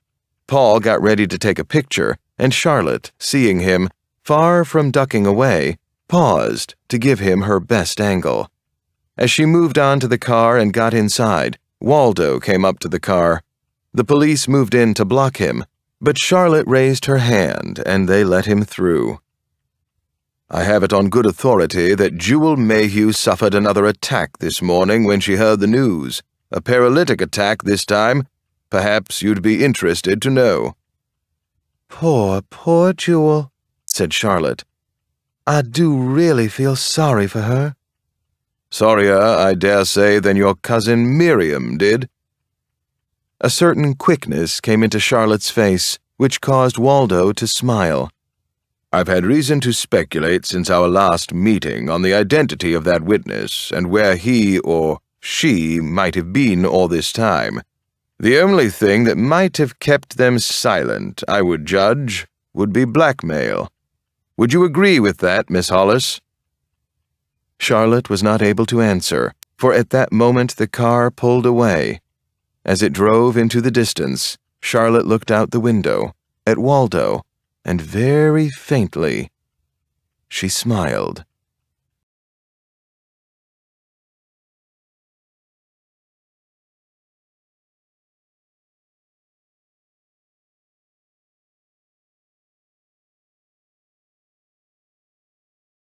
Paul got ready to take a picture, and Charlotte, seeing him, far from ducking away, paused to give him her best angle. As she moved on to the car and got inside, Waldo came up to the car. The police moved in to block him, but Charlotte raised her hand, and they let him through. "I have it on good authority that Jewel Mayhew suffered another attack this morning when she heard the news. A paralytic attack this time. Perhaps you'd be interested to know." "Poor, poor Jewel," said Charlotte. "I do really feel sorry for her." "Sorrier, I dare say, than your cousin Miriam did." A certain quickness came into Charlotte's face, which caused Waldo to smile. "I've had reason to speculate since our last meeting on the identity of that witness and where he or she might have been all this time. The only thing that might have kept them silent, I would judge, would be blackmail. Would you agree with that, Miss Hollis?" Charlotte was not able to answer, for at that moment the car pulled away. As it drove into the distance, Charlotte looked out the window, at Waldo, and very faintly, she smiled.